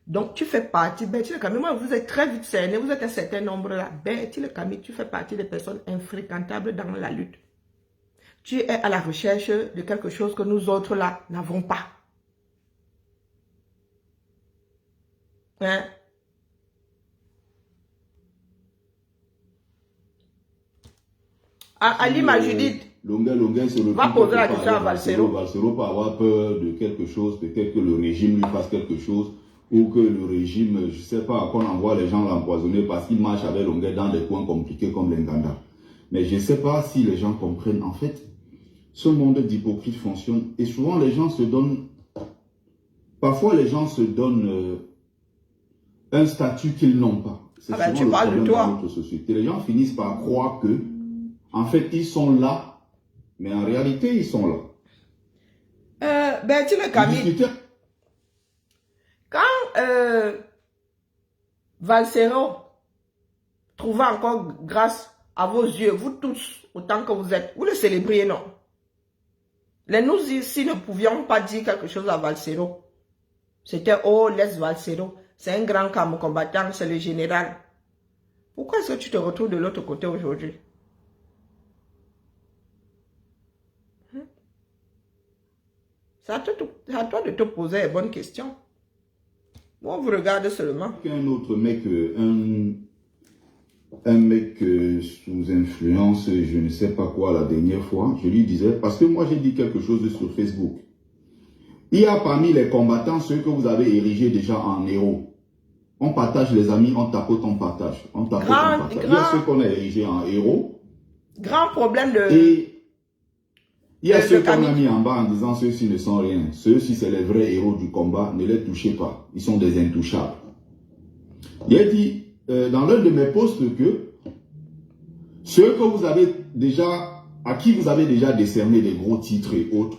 A: Donc, tu fais partie, Bertie le Camille, moi, vous êtes très vite cerné, vous êtes un certain nombre là. Bertie le Camille, tu fais partie des personnes infréquentables dans la lutte. Tu es à la recherche de quelque chose que nous autres là n'avons pas. Hein? Ali Majudit va poser la question à Valsero.
C: Valsero peut avoir peur de quelque chose, peut-être que le régime lui fasse quelque chose, ou que le régime, je ne sais pas, qu'on envoie les gens l'empoisonner parce qu'il marche avec Longuet dans des coins compliqués comme l'Enganda. Mais je ne sais pas si les gens comprennent. En fait, ce monde d'hypocrite fonctionne et souvent les gens se donnent, parfois les gens se donnent un statut qu'ils n'ont pas. C'est souvent
A: tu
C: le
A: parles
C: problème
A: de toi.
C: dans notre société. Les gens finissent par croire que, en fait, ils sont là, mais en réalité, ils sont là.
A: Bertie le Camille, quand Valsero trouva encore grâce à vos yeux, vous tous, autant que vous êtes, vous le célébriez, non? Nous ici ne pouvions pas dire quelque chose à Valsero. C'était, oh, laisse Valsero. C'est un grand combattant, c'est le général. Pourquoi est-ce que tu te retrouves de l'autre côté aujourd'hui? C'est à toi de te poser les bonnes questions. Moi, on vous regarde seulement.
C: Un autre mec, un mec sous influence, je ne sais pas quoi, la dernière fois, je lui disais, parce que moi j'ai dit quelque chose sur Facebook. Il y a parmi les combattants ceux que vous avez érigés déjà en héros. On partage les amis, on tapote, on partage. On tapote, on partage. Il y a ceux qu'on a érigés en héros.
A: Grand problème de...
C: Et il y a ceux qu'on a mis en bas en disant ceux-ci ne sont rien. Ceux-ci, c'est les vrais héros du combat. Ne les touchez pas. Ils sont des intouchables. Il a dit dans l'un de mes posts que ceux que vous avez déjà, à qui vous avez déjà décerné des gros titres et autres,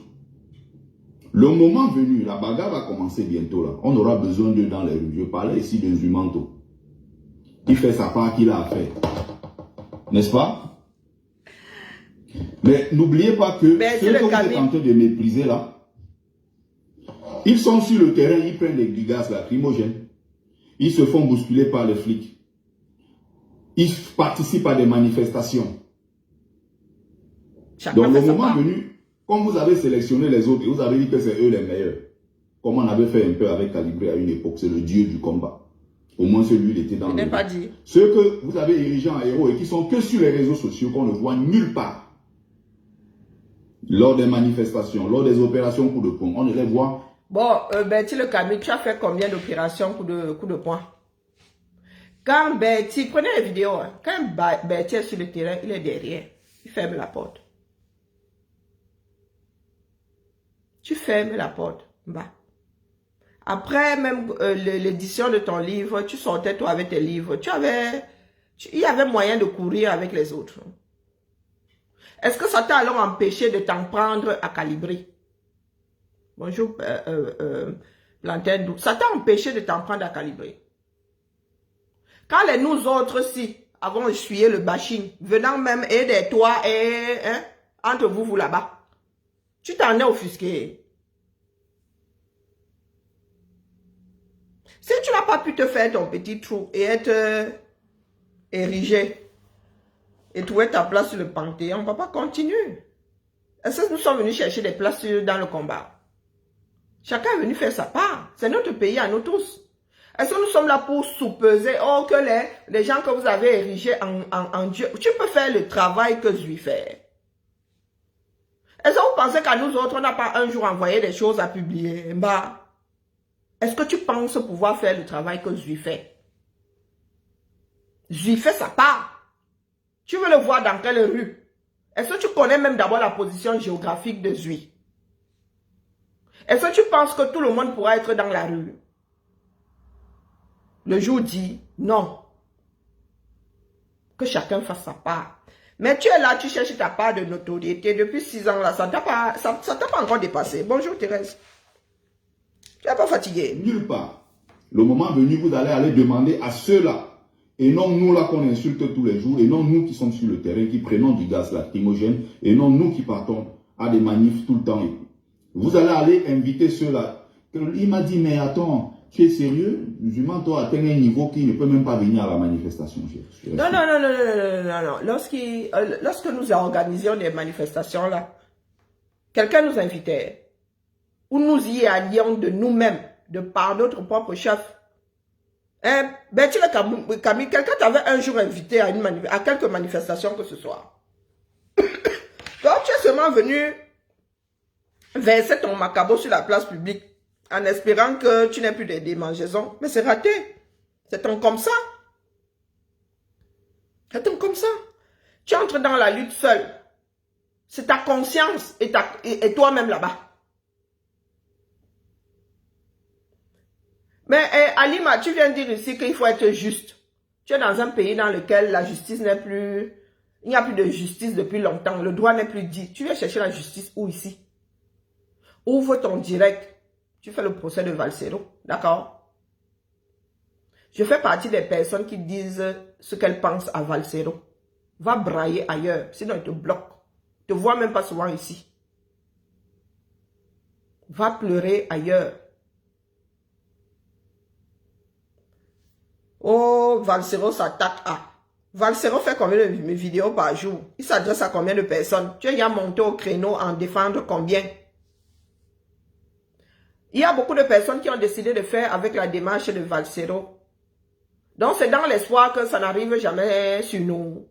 C: le moment venu, la bagarre va commencer bientôt là. On aura besoin d'eux dans les rues. Je parlais ici de Zumanto. Il fait sa part qu'il a à faire. N'est-ce pas? Mais n'oubliez pas que ceux que vous êtes en train de mépriser là, ils sont sur le terrain, ils prennent du gaz lacrymogène. Ils se font bousculer par les flics. Ils participent à des manifestations. Donc le moment venu, comme vous avez sélectionné les autres et vous avez dit que c'est eux les meilleurs, comme on avait fait un peu avec Calibré à une époque, c'est le dieu du combat. Au moins celui il était dans le...
A: pas dit.
C: Ceux que vous avez érigés en héros et qui sont que sur les réseaux sociaux, qu'on ne voit nulle part. Lors des manifestations, lors des opérations coup de poing, on ne les voit.
A: Bon, Bertie le Camille, tu as fait combien d'opérations coup de poing? Quand Bertie, prenez les vidéos, hein, quand Bertie est sur le terrain, il est derrière, il ferme la porte. Tu fermes la porte. Bah. Après même l'édition de ton livre, tu sortais toi avec tes livres. Il y avait moyen de courir avec les autres. Est-ce que ça t'a alors empêché de t'en prendre à Calibri? Bonjour, Plantain. Ça t'a empêché de t'en prendre à Calibri. Quand nous autres, si, avons essuyé le bashing, venant même aider toi et entre vous là-bas, tu t'en es offusqué. Si tu n'as pas pu te faire ton petit trou et être érigé et trouver ta place sur le Panthéon, papa, continue. Est-ce que nous sommes venus chercher des places dans le combat? Chacun est venu faire sa part. C'est notre pays à nous tous. Est-ce que nous sommes là pour sous-peser? Oh, que les gens que vous avez érigés en Dieu, tu peux faire le travail que je lui fais. Est-ce que vous pensez qu'à nous autres, on n'a pas un jour envoyé des choses à publier? Bah, est-ce que tu penses pouvoir faire le travail que je lui fais? Je lui fais sa part. Tu veux le voir dans quelle rue? Est-ce que tu connais même d'abord la position géographique de Zui? Est-ce que tu penses que tout le monde pourra être dans la rue? Le jour dit non. Que chacun fasse sa part. Mais tu es là, tu cherches ta part de notoriété depuis 6 ans là. Ça t'a pas encore dépassé. Bonjour Thérèse. Tu n'es pas fatigué?
C: Nulle part. Le moment venu, vous allez aller demander à ceux-là. Et non nous là qu'on insulte tous les jours. Et non nous qui sommes sur le terrain, qui prenons du gaz lacrymogène. Et non nous qui partons à des manifs tout le temps. Vous allez aller inviter ceux-là. Il m'a dit, mais attends. Tu es sérieux? Musulman, toi, atteint un niveau qui ne peut même pas venir à la manifestation.
A: Non. Lorsque nous organisions des manifestations là, quelqu'un nous invitait. Ou nous y allions de nous-mêmes, de par notre propre chef. Ben, tu l'as, Camille, quelqu'un t'avait un jour invité à quelques manifestations que ce soit. Donc, tu es seulement venu verser ton macabo sur la place publique. En espérant que tu n'aies plus de démangeaisons. Mais c'est raté. C'est un comme ça. C'est un comme ça. Tu entres dans la lutte seul. C'est ta conscience et toi-même là-bas. Mais Alima, tu viens dire ici qu'il faut être juste. Tu es dans un pays dans lequel la justice n'est plus... Il n'y a plus de justice depuis longtemps. Le droit n'est plus dit. Tu viens chercher la justice où ici? Ouvre ton direct. Tu fais le procès de Valsero, d'accord? Je fais partie des personnes qui disent ce qu'elles pensent à Valsero. Va brailler ailleurs, sinon ils te bloquent. Ils ne te voient même pas souvent ici. Va pleurer ailleurs. Oh, Valsero s'attaque à... Valsero fait combien de vidéos par jour? Il s'adresse à combien de personnes? Tu es monté au créneau en défendre combien? Il y a beaucoup de personnes qui ont décidé de faire avec la démarche de Valsero. Donc, c'est dans l'espoir que ça n'arrive jamais sur nous.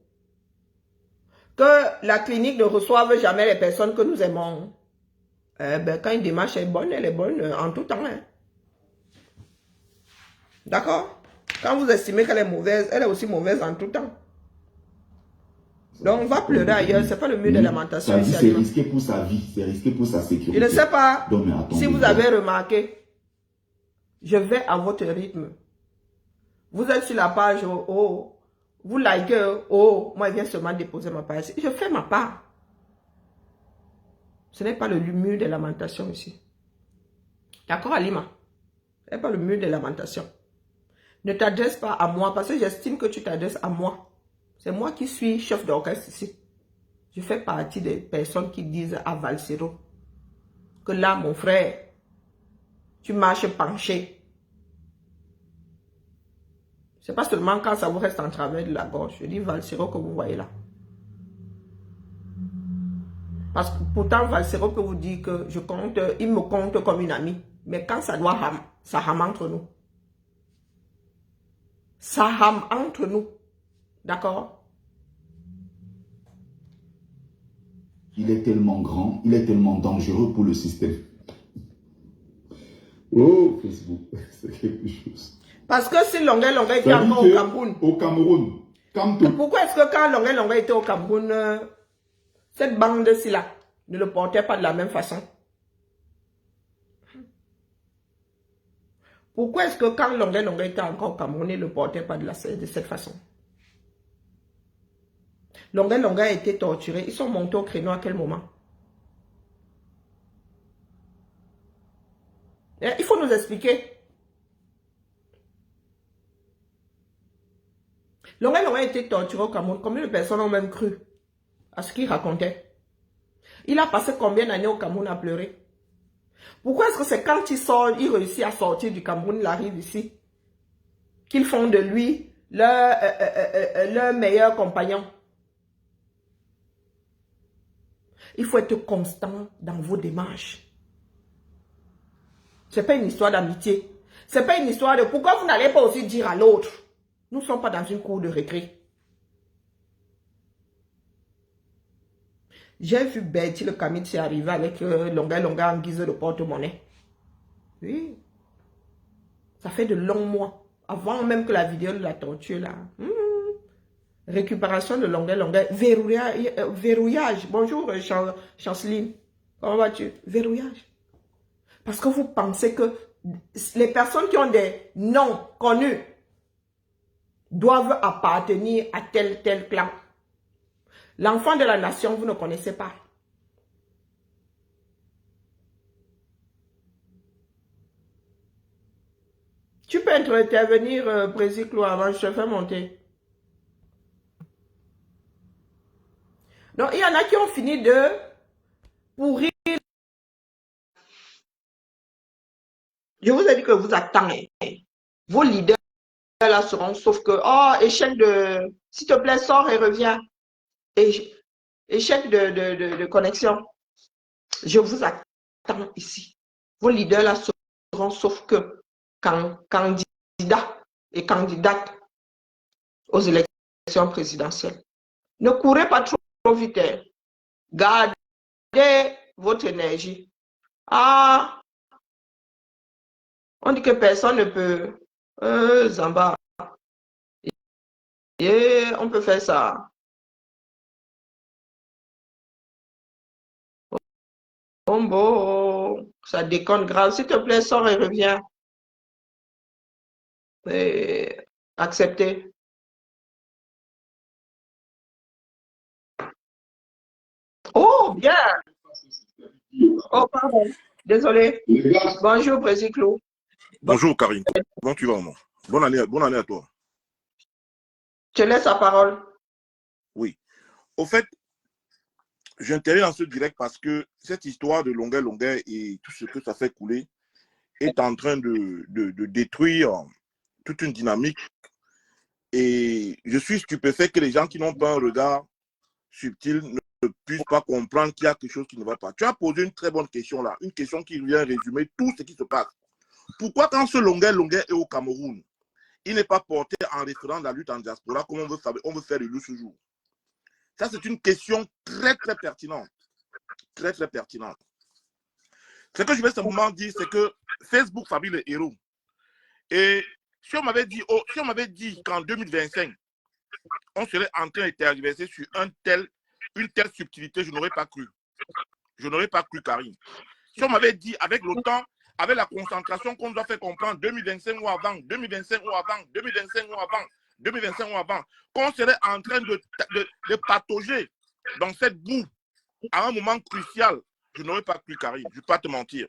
A: Que la clinique ne reçoive jamais les personnes que nous aimons. Ben, quand une démarche est bonne, elle est bonne en tout temps. Hein. D'accord? Quand vous estimez qu'elle est mauvaise, elle est aussi mauvaise en tout temps. Donc, on va pleurer ailleurs. Ce n'est pas le mieux de lamentation.
C: C'est risqué pour sa vie, c'est risqué pour sa sécurité.
A: Je ne sais pas si vous avez
C: remarqué.
A: remarqué. Je vais à votre rythme. Vous êtes sur la page, oh, vous likez, oh, moi, je viens seulement déposer ma part ici. Je fais ma part. Ce n'est pas le mur de lamentation ici. D'accord, Alima? Ce n'est pas le mur de lamentation. Ne t'adresse pas à moi parce que j'estime que tu t'adresses à moi. C'est moi qui suis chef d'orchestre ici. Je fais partie des personnes qui disent à Valsero que là, mon frère, tu marches penché. C'est pas seulement quand ça vous reste en travers de la gorge. Je dis Valsero que vous voyez là. Parce que pourtant, Valsero peut vous dire que je compte, il me compte comme une amie. Mais quand ça doit ça rame entre nous. Ça rame entre nous. D'accord?
C: Il est tellement grand, il est tellement dangereux pour le système. Oh, Facebook, c'est quelque chose.
A: Parce que si Longuet était encore au Cameroun.
C: Au Cameroun.
A: Pourquoi est-ce que quand Longuet était au Cameroun, cette bande-ci là ne le portait pas de la même façon? Pourquoi est-ce que quand Longuet était encore au Cameroun, il ne le portait pas de cette façon? Longuet a été torturé. Ils sont montés au créneau à quel moment? Il faut nous expliquer. Longuet a été torturé au Cameroun. Combien de personnes ont même cru à ce qu'il racontait? Il a passé combien d'années au Cameroun à pleurer? Pourquoi est-ce que c'est quand il sort, il réussit à sortir du Cameroun, il arrive ici, qu'ils font de lui leur meilleur compagnon? Il faut être constant dans vos démarches. Ce n'est pas une histoire d'amitié. C'est pas une histoire de pourquoi vous n'allez pas aussi dire à l'autre. Nous ne sommes pas dans une cour de récré. J'ai vu Betty le Camille s'est arrivé avec Longa en guise de porte-monnaie. Oui. Ça fait de longs mois. Avant même que la vidéo de la torture là. Récupération de Longa. Verrouillage. Bonjour Chanceline. Comment vas-tu? Verrouillage. Parce que vous pensez que les personnes qui ont des noms connus doivent appartenir à tel clan. L'enfant de la nation, vous ne connaissez pas. Tu peux intervenir, Président, avant, je te fais monter. Donc, il y en a qui ont fini de pourrir. Je vous ai dit que vous attendez. Vos leaders là seront, sauf que, oh, échec de, s'il te plaît, sors et reviens. Échec de connexion. Je vous attends ici. Vos leaders là seront, sauf que, candidats et candidates aux élections présidentielles. Ne courez pas trop vite. Gardez votre énergie. Ah, on dit que personne ne peut. Zamba. Et on peut faire ça. Bon, ça déconne grave. S'il te plaît, sors et reviens. Acceptez. Oh, bien. Oh, pardon. Désolé. Bonjour, Président.
E: Bonjour Karine, comment tu vas, maman? Bonne année à toi.
A: Je te laisse la parole.
E: Oui. Au fait, j'interviens dans ce direct parce que cette histoire de Longa et tout ce que ça fait couler est en train de détruire toute une dynamique. Et je suis stupéfait que les gens qui n'ont pas un regard subtil ne puissent pas comprendre qu'il y a quelque chose qui ne va pas. Tu as posé une très bonne question là, une question qui vient résumer tout ce qui se passe. Pourquoi quand ce Longa est au Cameroun, il n'est pas porté en référent de la lutte en diaspora comme on veut faire le ce jour? Ça, c'est une question très, très pertinente. Très, très pertinente. Ce que je vais simplement dire, c'est que Facebook fabrique les héros. Et si on m'avait dit qu'en 2025, on serait en train de tergiverser sur une telle subtilité, je n'aurais pas cru. Je n'aurais pas cru, Karine. Si on m'avait dit avec le temps, avec la concentration qu'on nous a fait comprendre 2025 ou avant, 2025 ou avant, 2025 ou avant, 2025 ou avant, qu'on serait en train de patauger dans cette boue à un moment crucial, je n'aurais pas cru, Karine, je ne vais pas te mentir.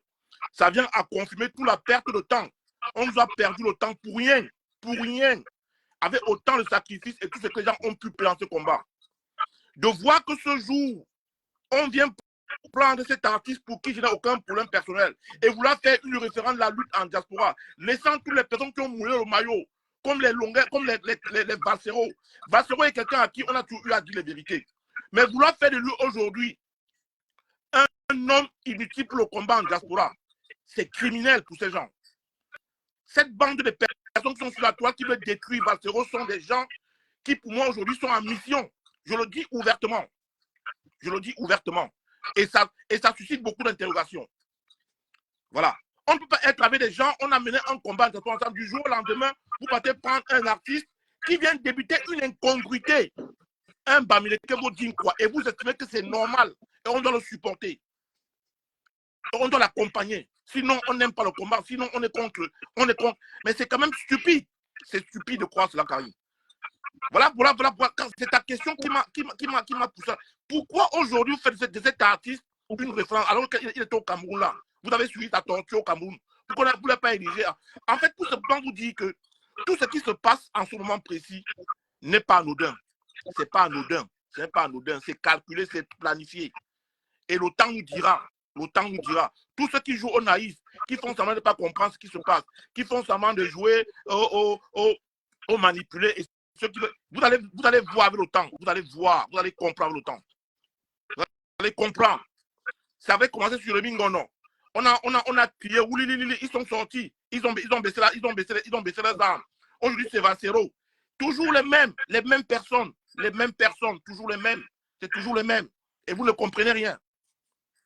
E: Ça vient à confirmer toute la perte de temps. On nous a perdu le temps pour rien, avec autant de sacrifices et tout ce que les gens ont pu perdre dans ce combat. De voir que ce jour, on vient prendre cet artiste pour qui je n'ai aucun problème personnel et vouloir faire une référence de la lutte en diaspora, laissant toutes les personnes qui ont moulé le maillot, comme les Longuets, comme les Valsero. Valsero est quelqu'un à qui on a toujours eu à dire les vérités. Mais vouloir faire de lui aujourd'hui un homme inutile pour le combat en diaspora, c'est criminel pour ces gens. Cette bande de personnes qui sont sur la toile, qui veulent détruire Valsero, sont des gens qui, pour moi, aujourd'hui, sont en mission. Je le dis ouvertement. Je le dis ouvertement. Et ça suscite beaucoup d'interrogations. Voilà. On ne peut pas être avec des gens, on a mené un combat ensemble du jour au lendemain, vous partez prendre un artiste qui vient débuter une incongruité, un Bamileke Bodin, quoi, et vous estimez que c'est normal, et on doit le supporter. On doit l'accompagner. Sinon, on n'aime pas le combat, sinon on est contre. Mais c'est quand même stupide. C'est stupide de croire cela, Karine. Voilà. C'est ta question qui m'a poussé. Pourquoi aujourd'hui vous faites de cet artiste une référence alors qu'il était au Cameroun là? Vous avez suivi sa torture au Cameroun. Pourquoi vous ne l'avez pas érigé? En fait, tout simplement vous dire que tout ce qui se passe en ce moment précis n'est pas anodin. C'est pas anodin. C'est pas anodin. C'est calculé, c'est planifié. Et le temps nous dira. Tous ceux qui jouent au naïf, qui font semblant de ne pas comprendre ce qui se passe, qui font semblant de jouer au manipuler, et vous allez voir avec le temps. Vous allez comprendre le temps. Vous allez comprendre. Ça avait commencé sur le Mingono. On a crié, ils sont sortis. Ils ont baissé leurs armes. Aujourd'hui, c'est Valsero. Toujours les mêmes personnes, toujours les mêmes. C'est toujours les mêmes. Et vous ne comprenez rien.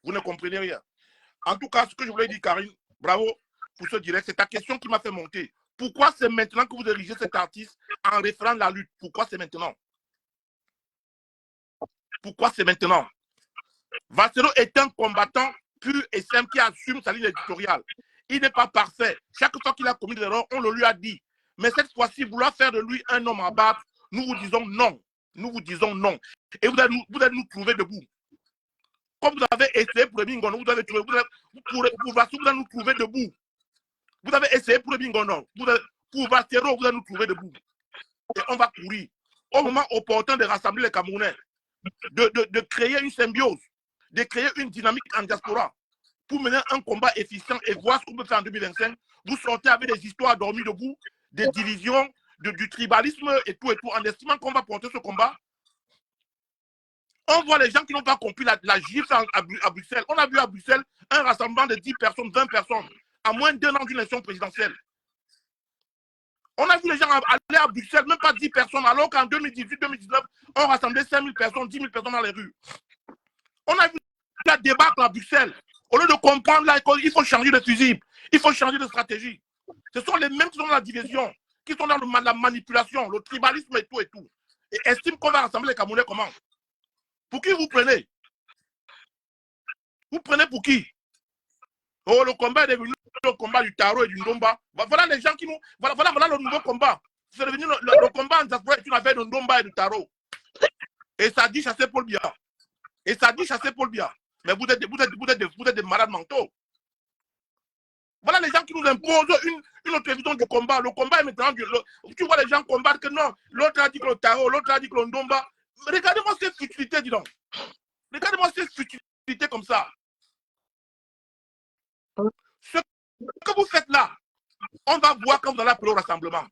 E: Vous ne comprenez rien. En tout cas, ce que je voulais dire, Karine, bravo pour ce direct. C'est ta question qui m'a fait monter. Pourquoi c'est maintenant que vous érigez cet artiste en référant la lutte? Pourquoi c'est maintenant? Pourquoi c'est maintenant? Valsero est un combattant pur et simple qui assume sa ligne éditoriale. Il n'est pas parfait. Chaque fois qu'il a commis des erreurs, on le lui a dit. Mais cette fois-ci, vouloir faire de lui un homme à battre, nous vous disons non. Nous vous disons non. Et vous allez nous trouver debout. Comme vous avez essayé pour le Bingono, vous allez nous trouver debout. Vous avez essayé pour le Bingono. Pour Valsero, vous allez nous trouver debout. Et on va courir. Au moment opportun de rassembler les Camerounais, de créer une symbiose, de créer une dynamique en diaspora pour mener un combat efficient et voir ce qu'on peut faire en 2025. Vous sortez avec des histoires dormies debout, des divisions, du tribalisme et tout, en estimant qu'on va porter ce combat. On voit les gens qui n'ont pas compris la gifle à Bruxelles. On a vu à Bruxelles un rassemblement de 10 personnes, 20 personnes, à moins d'1 an d'une élection présidentielle. On a vu les gens aller à Bruxelles, même pas 10 personnes, alors qu'en 2018-2019, on rassemblait 5 000 personnes, 10 000 personnes dans les rues. On a vu la débâcle à Bruxelles. Au lieu de comprendre, là, il faut changer de fusil, il faut changer de stratégie. Ce sont les mêmes qui sont dans la division, qui sont dans la manipulation, le tribalisme et tout. Et estiment qu'on va rassembler les Camerounais comment? Pour qui vous prenez? Vous prenez pour qui? Oh, le combat est devenu le combat du Taro et du Ndomba. Voilà les gens qui nous... Voilà le nouveau combat. C'est devenu le combat en diaspora est une affaire de Ndomba et de Taro. Et ça dit chasser Paul Biya. Mais vous êtes des malades mentaux. Voilà les gens qui nous imposent une autre vision du combat. Le combat est maintenant... Tu vois les gens combattre que non. L'autre a dit que le Taro, l'autre a dit que le Ndomba. Regardez-moi ces futilités, dis donc. Regardez-moi ces futilités comme ça. Ce que vous faites là, on va voir quand vous allez appeler au rassemblement.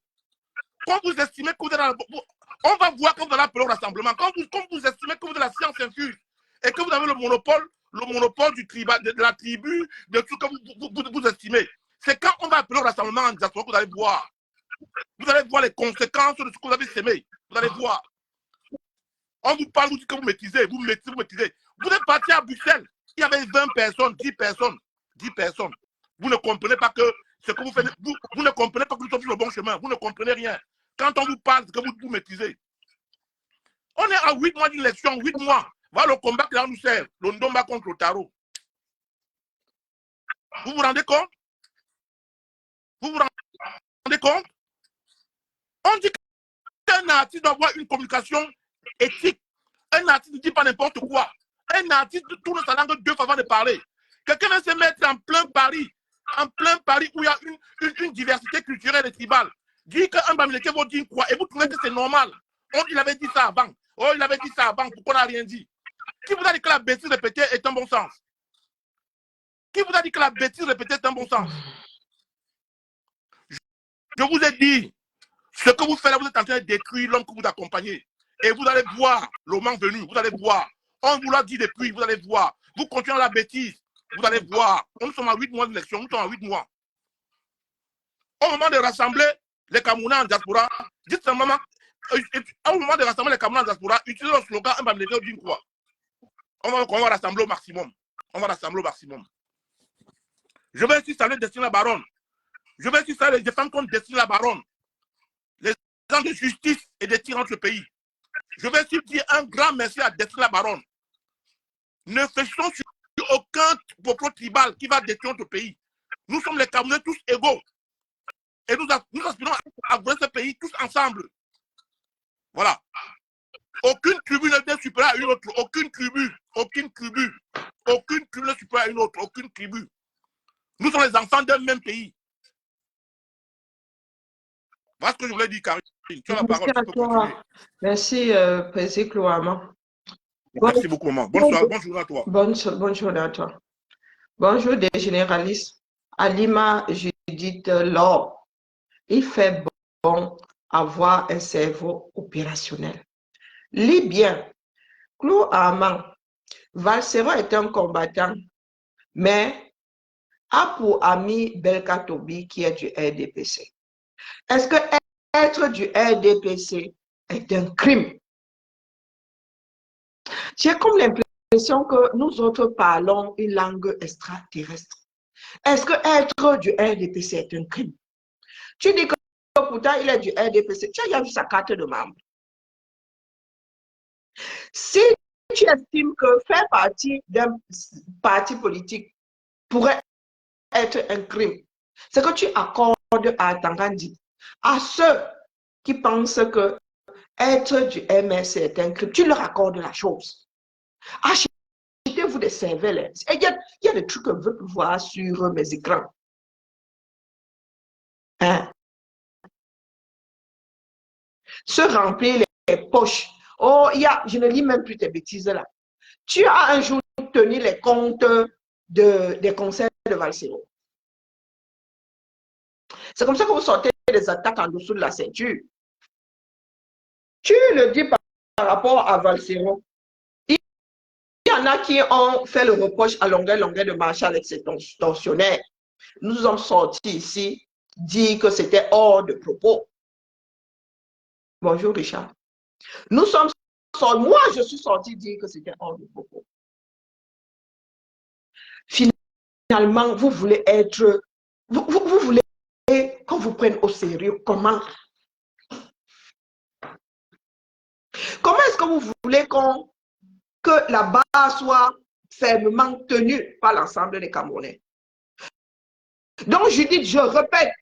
E: Quand vous estimez que vous êtes on va voir quand vous allez appeler au rassemblement. Quand vous estimez que vous êtes la science infuse et que vous avez le monopole du tribal, de la tribu, de tout que vous estimez. C'est quand on va appeler au rassemblement en disant que vous allez voir. Vous allez voir les conséquences de ce que vous avez semé. Vous allez voir. On vous parle, vous dites que vous maîtrisez, vous maîtrisez. Vous êtes parti à Bruxelles, il y avait 20 personnes, 10 personnes. Vous ne comprenez pas que ce que vous faites, vous ne comprenez pas que nous sommes sur le bon chemin. Vous ne comprenez rien. Quand on vous parle, c'est que vous maîtrisez. On est à 8 mois d'une élection, 8 mois. Voilà le combat qui nous sert. Le Ndomba contre le Taro. Vous vous rendez compte? Vous vous rendez compte? On dit qu'un artiste doit avoir une communication éthique. Un artiste ne dit pas n'importe quoi. Un artiste tourne sa langue 2 fois avant de parler. Quelqu'un va se mettre en plein Paris où il y a une diversité culturelle et tribale. Dit qu'un Bamileke va dire quoi? Et vous trouvez que c'est normal. Il avait dit ça avant. Oh, il avait dit ça avant. Pourquoi on n'a rien dit? Qui vous a dit que la bêtise répétée est un bon sens? Qui vous a dit que la bêtise répétée est un bon sens? Je vous ai dit, ce que vous faites là, vous êtes en train de détruire l'homme que vous accompagnez. Et vous allez voir le moment venu, vous allez voir. On vous l'a dit depuis, vous allez voir. Vous continuez la bêtise, vous allez voir. Nous sommes à 8 mois d'élection, nous sommes à 8 mois. Au moment de rassembler les Camerounais en diaspora, dites simplement, au moment de rassembler les Camerounais en diaspora, utilisez le slogan, on va rassembler au maximum. On va rassembler au maximum. Je vais ici saluer Destiny la Baronne. Je vais ici saluer les défendre contre Destiny la Baronne. Les gens de justice et de tir dans ce pays. Je vais ici dire un grand merci à Destiny la Baronne. Ne faisons sur aucun propos tribal qui va détruire notre pays. Nous sommes les Camerounais tous égaux. Et nous aspirons à gouverner ce pays tous ensemble. Voilà. Aucune tribu n'est supérieure à une autre. Aucune tribu n'est supérieure à une autre. Aucune tribu. Nous sommes les enfants d'un même pays. Voilà ce que je voulais dire, Karine. Tu as la parole.
F: Merci à toi. Merci, Président Klouama.
E: Merci beaucoup, maman. Bonsoir, bonjour à toi.
F: Bonjour à toi. Bonjour des généralistes. Alima Judith Laure. Il fait bon avoir un cerveau opérationnel. Lis bien. Klouama. Valsero est un combattant, mais
A: a pour ami Belka Tobi qui est du RDPC. Est-ce que être du RDPC est un crime? J'ai comme l'impression que nous autres parlons une langue extraterrestre. Est-ce que être du RDPC est un crime? Tu dis que pourtant il est du RDPC. Tu as déjà vu sa carte de membre. Si tu estimes que faire partie d'un parti politique pourrait être un crime, c'est que tu accordes à Tangandi, à ceux qui pensent que être du MRC est un crime, tu leur accordes la chose. Achetez-vous des cervelles. Il y a des trucs que je veux voir sur mes écrans. Hein? Se remplir les poches. Oh, je ne lis même plus tes bêtises là. Tu as un jour tenu les comptes des concerts de Valsero. C'est comme ça que vous sortez des attaques en dessous de la ceinture. Tu le dis par rapport à Valsero. Il y en a qui ont fait le reproche à longueur de marche avec ces tortionnaires. Nous sommes sortis ici dire que c'était hors de propos. Bonjour Richard. Nous sommes sortis, moi je suis sorti dire que c'était hors de propos. Finalement, vous voulez être, vous voulez qu'on vous prenne au sérieux. Comment? Comment est-ce que vous voulez que la barre soit fermement tenue par l'ensemble des Camerounais? Donc, Judith, je répète,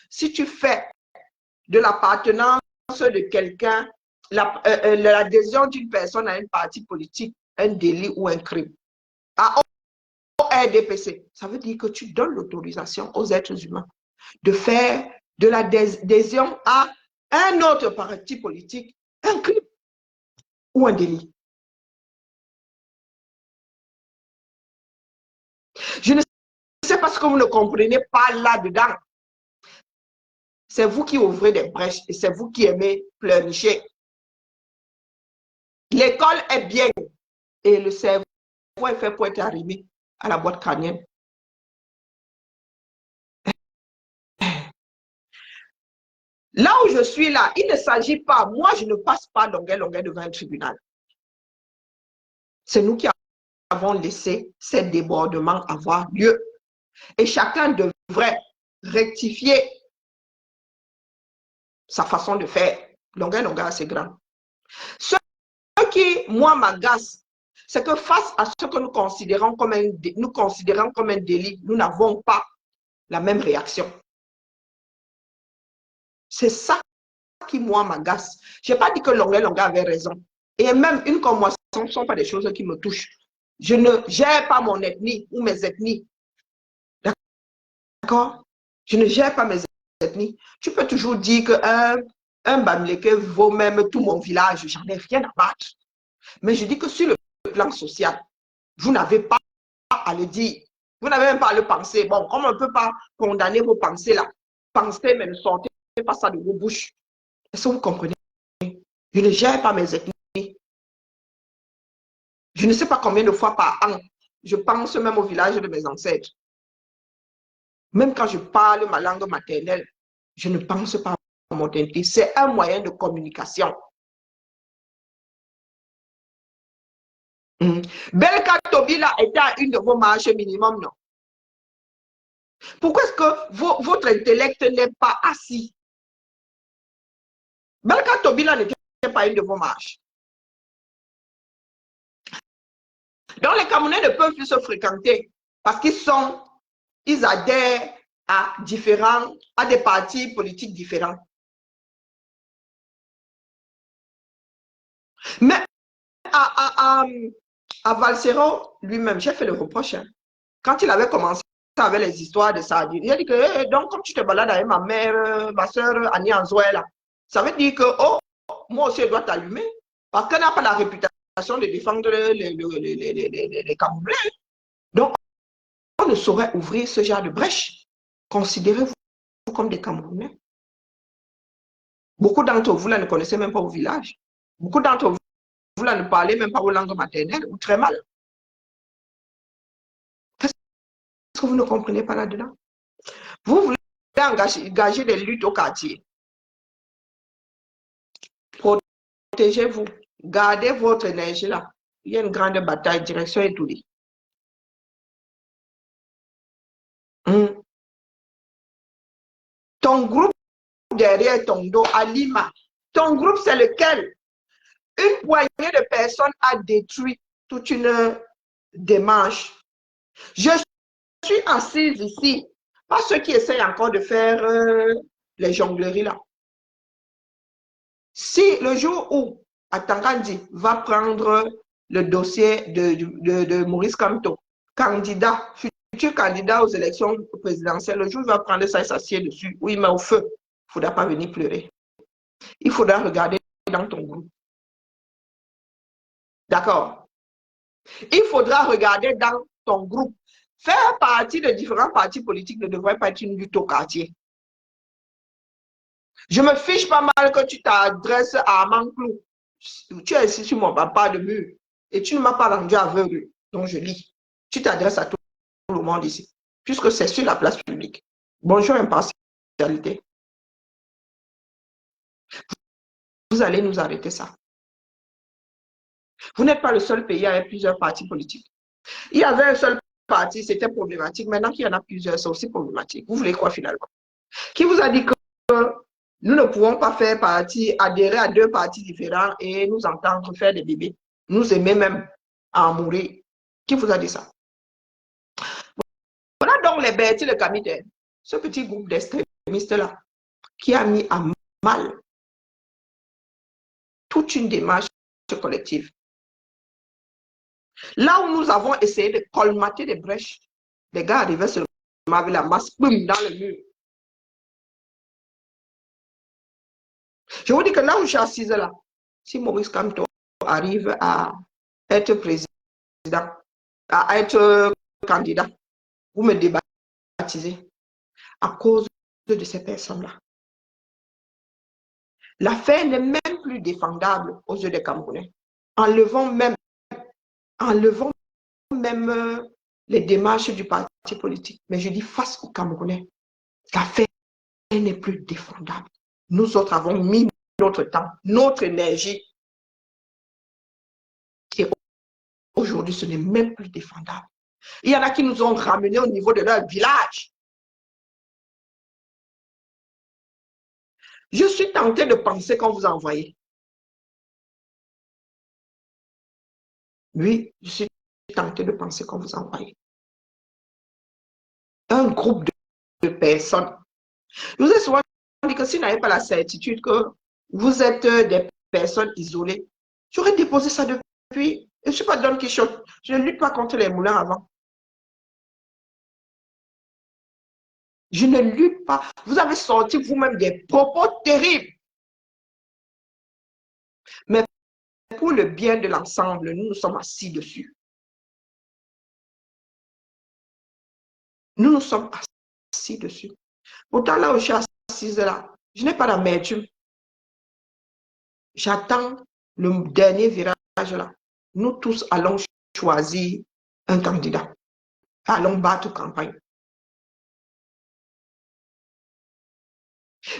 A: si tu fais de l'appartenance de quelqu'un, l'adhésion d'une personne à un parti politique, un délit ou un crime, au RDPC, ça veut dire que tu donnes l'autorisation aux êtres humains de faire de l'adhésion à un autre parti politique, un crime ou un délit. Je ne sais pas ce que vous ne comprenez pas là-dedans. C'est vous qui ouvrez des brèches et c'est vous qui aimez pleurnicher. L'école est bien et le cerveau est fait pour être arrivé à la boîte crânienne. Là où je suis là, il ne s'agit pas, moi je ne passe pas longueur devant un tribunal. C'est nous qui avons laissé ces débordements avoir lieu. Et chacun devrait rectifier sa façon de faire. Longueur assez grand. Ce qui, moi, m'agace, c'est que face à ce que nous considérons comme un délit, nous n'avons pas la même réaction. C'est ça qui, moi, m'agace. Je n'ai pas dit que longueur avait raison. Et même une convention, ce ne sont pas des choses qui me touchent. Je ne gère pas mon ethnie ou mes ethnies. D'accord? Je ne gère pas mes ethnies. Tu peux toujours dire qu'un Bamileke vaut même tout mon village. J'en ai rien à battre. Mais je dis que sur le plan social, vous n'avez pas à le dire. Vous n'avez même pas à le penser. Bon, comme on ne peut pas condamner vos pensées là, pensez, mais ne sortez pas ça de vos bouches. Est-ce que vous comprenez? Je ne gère pas mes ethnies. Je ne sais pas combien de fois par an, je pense même au village de mes ancêtres. Même quand je parle ma langue maternelle, je ne pense pas à mon ethnie. C'est un moyen de communication. Belka Tobila était à une de vos marches minimum, non? Pourquoi est-ce que votre intellect n'est pas assis? Belka Tobila n'était pas à une de vos marches. Donc les Camerounais ne peuvent plus se fréquenter parce qu'ils adhèrent à des partis politiques différents. Mais à Valsero, lui-même, j'ai fait le reproche. Hein. Quand il avait commencé avec les histoires de sardines, il a dit que, donc, comme tu te balades avec ma mère, ma soeur Annie Anzouela, ça veut dire que, oh, moi aussi, je dois t'allumer. Parce qu'elle n'a pas la réputation de défendre les Camerounais. Donc, on ne saurait ouvrir ce genre de brèche. Considérez-vous comme des Camerounais. Beaucoup d'entre vous là ne connaissez même pas vos villages. Beaucoup d'entre vous là ne parlez même pas vos langues maternelles ou très mal. Qu'est-ce
F: que vous ne comprenez pas là-dedans? Vous voulez engager des luttes au quartier. Protégez-vous. Gardez votre énergie là. Il y a une grande bataille, direction et tout. Ton groupe derrière ton dos à Lima, ton groupe c'est lequel? Une poignée de personnes a détruit toute une démarche. Je suis assise ici, pas ceux qui essayent encore de faire les jongleries là. Si le jour où Atangandi va prendre le dossier de Maurice Kamto, candidat, futur candidat aux élections présidentielles, le jour où il va prendre ça et s'assied dessus, où il met au feu, il ne faudra pas venir pleurer. Il faudra regarder dans ton groupe. D'accord? Il faudra regarder dans ton groupe. Faire partie de différents partis politiques ne devrait pas être une lutte au quartier. Je me fiche pas mal que tu t'adresses à Manklou. Tu es ici sur mon papa de mur et tu ne m'as pas rendu aveugle. Donc je lis. Tu t'adresses à tout le monde ici, puisque c'est sur la place publique. Bonjour, impartialité. Vous allez nous arrêter ça. Vous n'êtes pas le seul pays avec plusieurs partis politiques. Il y avait un seul parti, c'était problématique. Maintenant qu'il y en a plusieurs, c'est aussi problématique. Vous voulez quoi finalement? Qui vous a dit que nous ne pouvons pas faire partie, adhérer à deux partis différents et nous entendre faire des bébés, nous aimer même à en mourir? Qui vous a dit ça? Voilà donc les Berti, le Kamite, ce petit groupe d'extrémistes-là, qui a mis à mal toute une démarche collective. Là où nous avons essayé de colmater des brèches, les gars arrivaient seulement avec la masse, boum, dans le mur. Je vous dis que là où je suis assise là, si Maurice Kamto arrive à être président, à être candidat, vous me débaptisez à cause de ces personnes-là. L'affaire n'est même plus défendable aux yeux des Camerounais. Enlevons même les démarches du parti politique. Mais je dis face aux Camerounais, l'affaire n'est plus défendable. Nous autres avons mis notre temps, notre énergie. Et aujourd'hui, ce n'est même plus défendable. Il y en a qui nous ont ramenés au niveau de leur village. Je suis tentée de penser qu'on vous a envoyé. Oui, je suis tentée de penser qu'on vous a envoyé. Un groupe de personnes. Je vous ai souvent dit que si vous n'avez pas la certitude que vous êtes des personnes isolées, j'aurais déposé ça depuis. Je ne suis pas Don Quichotte. Je ne lutte pas contre les moulins avant. Je ne lutte pas. Vous avez sorti vous-même des propos terribles. Mais pour le bien de l'ensemble, nous nous sommes assis dessus. Nous nous sommes assis dessus. Pourtant, là où je suis assise là, je n'ai pas d'amertume. J'attends le dernier virage là. Nous tous allons choisir un candidat. Allons battre campagne.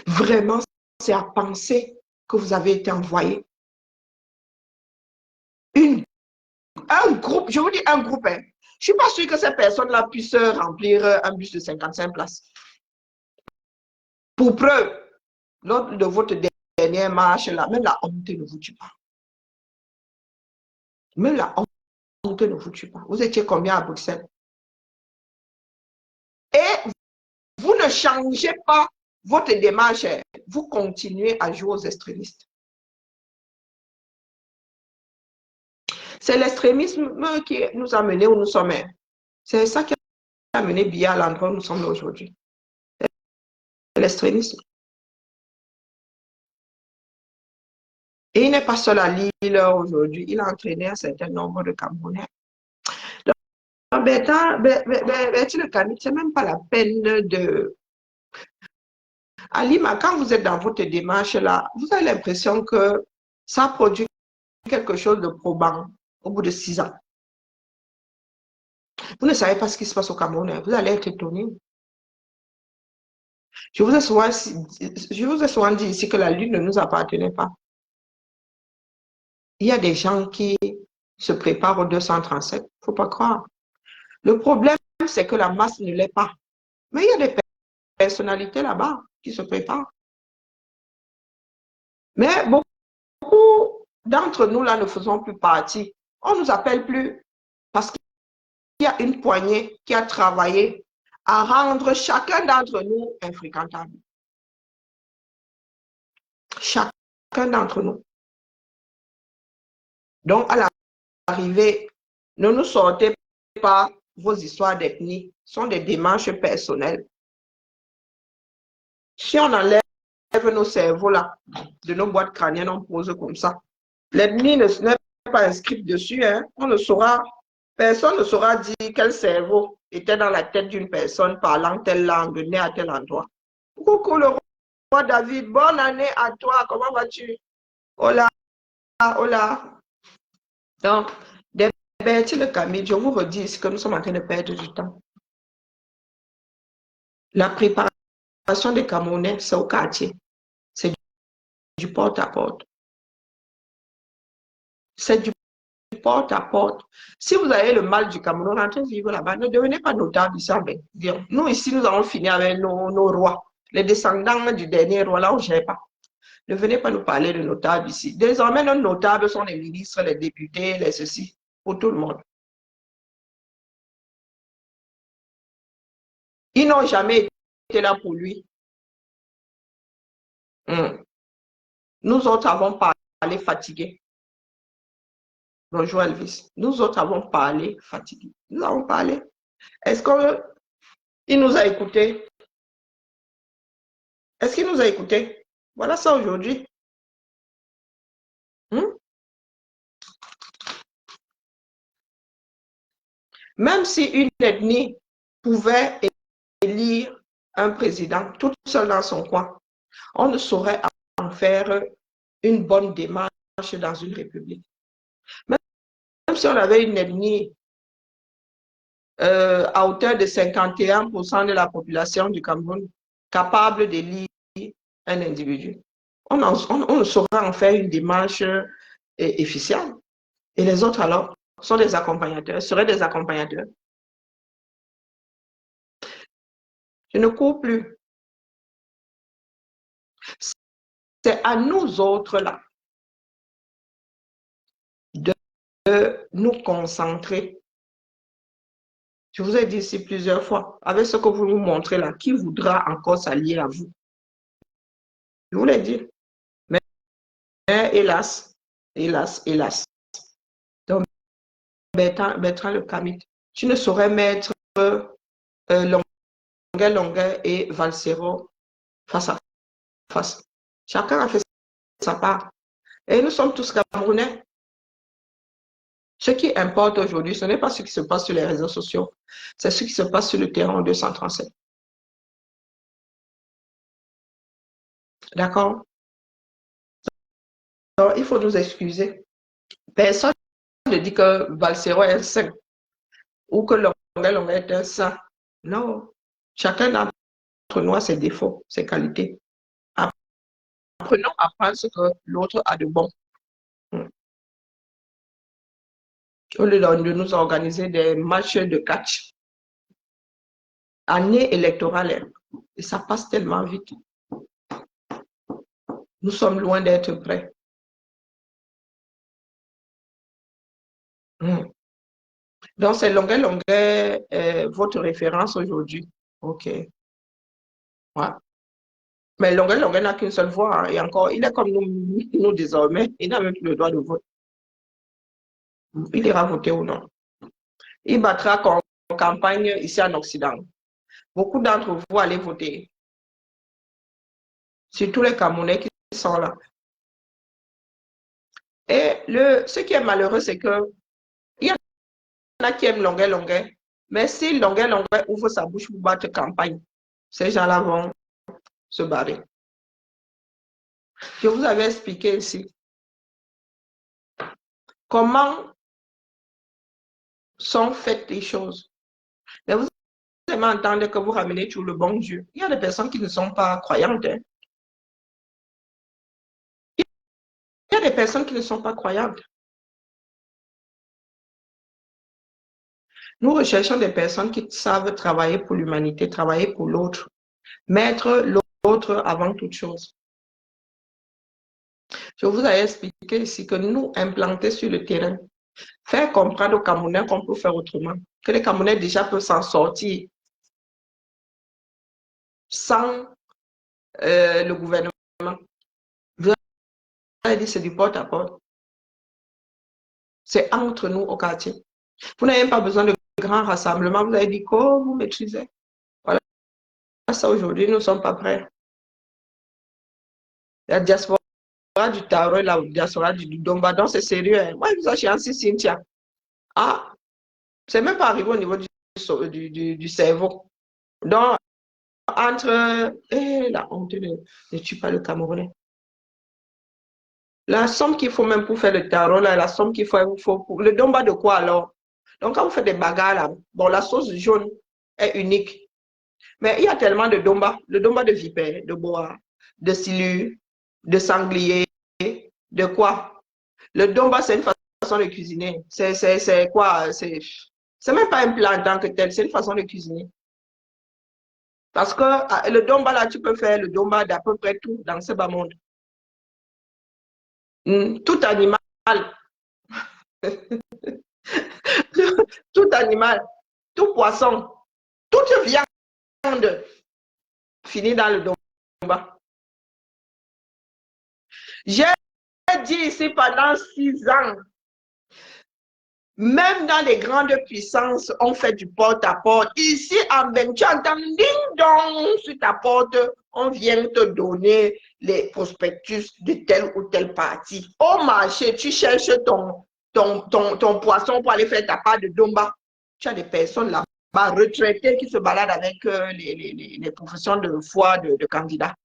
F: Vraiment, c'est à penser que vous avez été envoyé. Un groupe, je vous dis un groupe, hein. Je ne suis pas sûre que ces personnes-là puissent remplir un bus de 55 places. Pour preuve, lors de votre dernière marche, là, même la honte ne vous tue pas. Même la honte ne vous tue pas. Vous étiez combien à Bruxelles? Et vous ne changez pas votre démarche. Vous continuez à jouer aux extrémistes. C'est l'extrémisme qui nous a menés où nous sommes. C'est ça qui a mené Biya à l'endroit où nous sommes aujourd'hui. C'est l'extrémisme. Et il n'est pas seul à Lille aujourd'hui. Il a entraîné un certain nombre de Camerounais. Donc, le Camille, ce n'est même pas la peine de... À Lima, quand vous êtes dans votre démarche là, vous avez l'impression que ça produit quelque chose de probant au bout de 6 ans. Vous ne savez pas ce qui se passe au Cameroun, hein. Vous allez être étonnés. Je vous ai souvent dit ici que la Lune ne nous appartenait pas. Il y a des gens qui se préparent au 237. Il ne faut pas croire. Le problème, c'est que la masse ne l'est pas. Mais il y a des personnalités là-bas qui se préparent. Mais beaucoup d'entre nous, là, ne faisons plus partie. On ne nous appelle plus parce qu'il y a une poignée qui a travaillé à rendre chacun d'entre nous infréquentable. Chacun d'entre nous. Donc, à l'arrivée, ne nous sortez pas vos histoires d'ethnie. Ce sont des démarches personnelles. Si on enlève nos cerveaux là, de nos boîtes crâniennes, on pose comme ça. L'ethnie n'est pas inscrite dessus. Hein. On ne saura, personne ne saura dire quel cerveau était dans la tête d'une personne parlant telle langue, née à tel endroit. Coucou le roi David, bonne année à toi, comment vas-tu? Hola, hola. Donc, Bertie le Camille, je vous redis que nous sommes en train de perdre du temps. La préparation des Camerounais, c'est au quartier. C'est du porte-à-porte. C'est du porte-à-porte. Si vous avez le mal du Cameroun, rentrez vivre là-bas. Ne devenez pas notable ici. Nous, ici, nous allons finir avec nos rois. Les descendants du dernier roi, là, on ne gère pas. Ne venez pas nous parler de notables ici. Désormais, nos notables sont les ministres, les députés, les ceci, pour tout le monde. Ils n'ont jamais été là pour lui. Nous autres avons parlé fatigués. Bonjour Elvis. Nous autres avons parlé fatigués. Nous avons parlé. Est-ce qu'il nous a écoutés? Est-ce qu'il nous a écoutés? Voilà ça aujourd'hui. Même si une ethnie pouvait élire un président toute seule dans son coin, on ne saurait en faire une bonne démarche dans une république. Même si on avait une ethnie à hauteur de 51% de la population du Cameroun capable d'élire un individu, on ne saurait en faire une démarche efficiente. Et les autres alors sont des accompagnateurs, seraient des accompagnateurs. Je ne cours plus. C'est à nous autres là de nous concentrer. Je vous ai dit ici plusieurs fois, avec ce que vous nous montrez là, qui voudra encore s'allier à vous? Je vous l'ai dit. Mais hélas, hélas. Donc, Bertrand le Camille, tu ne saurais mettre Longuet et Valsero face à face. Chacun a fait sa part. Et nous sommes tous Camerounais. Ce qui importe aujourd'hui, ce n'est pas ce qui se passe sur les réseaux sociaux, c'est ce qui se passe sur le terrain 237. D'accord? Alors, il faut nous excuser. Personne ne dit que Valsero est un saint ou que Longuet est un saint. Non. Chacun d'entre nous a ses défauts, ses qualités. Apprenons à prendre ce que l'autre a de bon. Au lieu de nous organiser des matchs de catch. Année électorale, et ça passe tellement vite. Nous sommes loin d'être prêts. Donc, c'est Longuet, votre référence aujourd'hui. OK. Ouais. Mais Longuet n'a qu'une seule voix. Hein, et encore, il est comme nous désormais. Il n'a même plus le droit de vote. Il ira voter ou non. Il battra en campagne ici en Occident. Beaucoup d'entre vous allez voter. Surtout les Camerounais qui sont là. Et ce qui est malheureux, c'est que il y en a qui aiment Longuet, mais si Longuet ouvre sa bouche pour battre campagne, ces gens-là vont se barrer. Je vous avais expliqué ici comment sont faites les choses. Mais vous aimez entendre que vous ramenez toujours le bon Dieu. Il y a des personnes qui ne sont pas croyantes. Hein. Il y a des personnes qui ne sont pas croyantes. Nous recherchons des personnes qui savent travailler pour l'humanité, travailler pour l'autre, mettre l'autre avant toute chose. Je vous ai expliqué ici que nous, implanter sur le terrain, faire comprendre aux Camerounais qu'on peut faire autrement, que les Camerounais déjà peuvent s'en sortir sans le gouvernement. Vous avez dit c'est du porte-à-porte. C'est entre nous au quartier. Vous n'avez pas besoin de grands rassemblements. Vous avez dit que vous maîtrisez. Voilà. Ça aujourd'hui, nous ne sommes pas prêts. La diaspora du Taro et la diaspora du Domba, donc c'est sérieux. Hein. Moi, vous achetez ainsi, Cynthia. Ah, c'est même pas arrivé au niveau du cerveau. Donc, entre la honte ne tue pas le Camerounais. La somme qu'il faut même pour faire le tarot, là, la somme qu'il faut pour le Domba de quoi alors? Donc, quand vous faites des bagarres là, bon, la sauce jaune est unique. Mais il y a tellement de Domba, le Domba de vipère, de boa, de silure, de sanglier, de quoi? Le Domba, c'est une façon de cuisiner. C'est quoi? C'est même pas un plat en tant que tel, c'est une façon de cuisiner. Parce que le Domba, là, tu peux faire le Domba d'à peu près tout dans ce bas monde. Tout animal, tout animal, tout poisson, toute viande finit dans le Domba. J'ai dit ici pendant 6 ans, même dans les grandes puissances, on fait du porte-à-porte. Ici, en Ben, tu entends ding-dong sur ta porte, on vient te donner les prospectus de tel ou tel parti. Au marché, tu cherches ton poisson pour aller faire ta part de Domba. Tu as des personnes là-bas retraitées qui se baladent avec les professions de foi de candidats.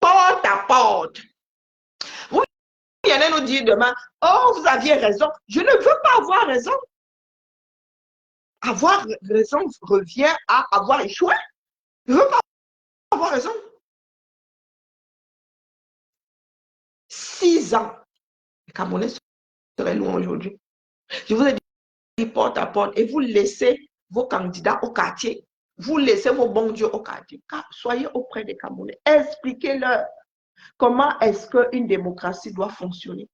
F: Porte-à-porte. Vous venez nous dire demain, oh, vous aviez raison. Je ne veux pas avoir raison. Avoir raison revient à avoir échoué. Je ne veux pas avoir raison. 6 ans. Les Camerounais seraient loin aujourd'hui. Je vous ai dit porte à porte et vous laissez vos candidats au quartier. Vous laissez vos bons dieux au quartier. Soyez auprès des Camerounais. Expliquez-leur comment est-ce qu'une démocratie doit fonctionner.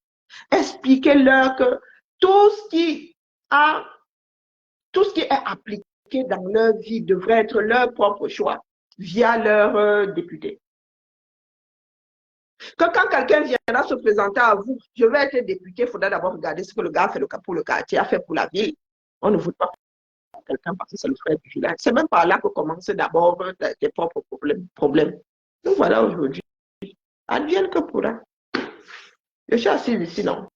F: Expliquez-leur que tout ce qui est appliqué dans leur vie devrait être leur propre choix via leurs députés. Que quand quelqu'un viendra se présenter à vous, je vais être député, il faudra d'abord regarder ce que le gars a fait pour le quartier, a fait pour la ville. On ne vote pas pour quelqu'un parce que c'est le frère du village. C'est même par là que commencent d'abord tes propres problèmes. Donc voilà aujourd'hui. Advienne que pourra. Je suis assis ici, non.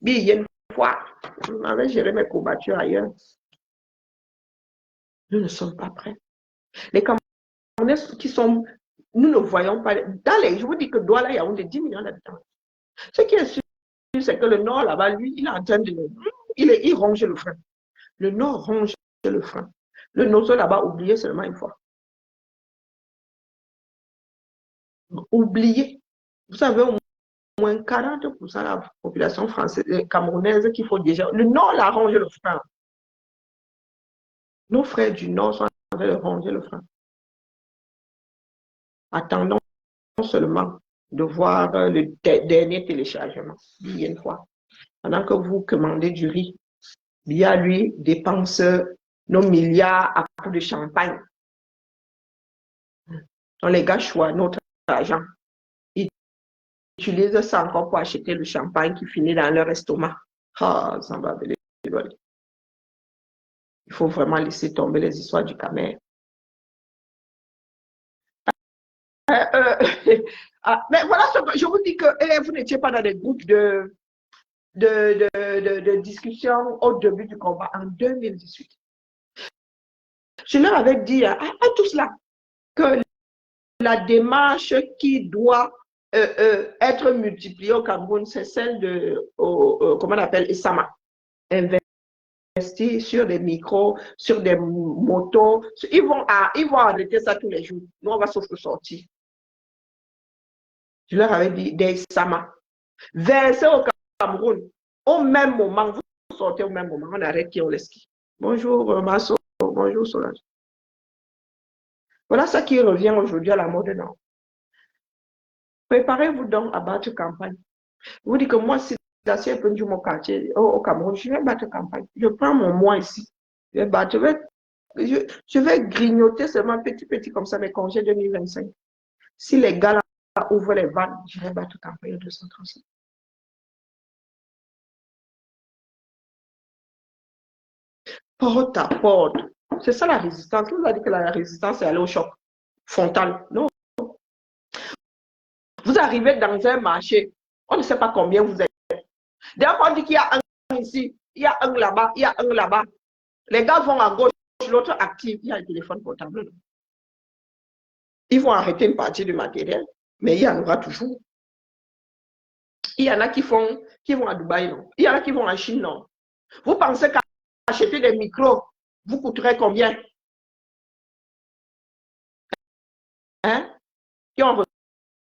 F: Puis, il y a une fois, je m'avais géré mes courbatures ailleurs. Nous ne sommes pas prêts. Les Camerounais qui sont, nous ne voyons pas, je vous dis que Douala, il y a 10 millions d'habitants. Ce qui est sûr, c'est que le Nord, là-bas, lui, il est en train de, il ronge le frein. Le Nord ronge le frein. Le Nord, là-bas, oubliez seulement une fois. Oubliez. Vous avez au moins 40% de la population française, camerounaise qu'il faut déjà. Le Nord, là, ronge le frein. Nos frères du Nord sont en train de ronger le frein. Attendons seulement de voir le dernier téléchargement. Bien une fois. Pendant que vous commandez du riz, bien lui dépense nos milliards à coups de champagne. Donc les gars choisissent notre argent. Ils utilisent ça encore pour acheter le champagne qui finit dans leur estomac. Ah, ça va venir. Il faut vraiment laisser tomber les histoires du Camer. Mais voilà, je vous dis que vous n'étiez pas dans des groupes de discussion au début du combat en 2018. Je leur avais dit à tous là que la démarche qui doit être multipliée au Cameroun, c'est celle de, comment on appelle, ESAMA, investir sur des micros, sur des motos. Ils vont arrêter ça tous les jours. Nous, on va sauf sortir. Je leur avais dit, des Sama, versez au Cameroun. Au même moment, vous sortez au même moment, on arrête qui on les ski. Bonjour, Masso. Bonjour, Solange. Voilà ça qui revient aujourd'hui à la mode, non? Préparez-vous donc à battre campagne. Vous dites que moi, si c'est un peu du mon quartier au Cameroun, je vais battre campagne. Je prends mon mois ici. Je vais battre. Je vais grignoter seulement petit comme ça mes congés 2025. Si les gars là ouvrent les vannes, je vais battre campagne 235. Porte à porte. C'est ça la résistance. Vous avez dit que la résistance est aller au choc frontal. Non. Vous arrivez dans un marché, on ne sait pas combien vous êtes. D'ailleurs, on dit qu'il y a un ici, il y a un là-bas, il y a un là-bas. Les gars vont à gauche, l'autre active, il y a un téléphone portable. Ils vont arrêter une partie du matériel, mais il y en aura toujours. Il y en a qui vont à Dubaï, non? Il y en a qui vont en Chine, non? Vous pensez qu'acheter des micros vous coûterait combien? Hein? Qui ont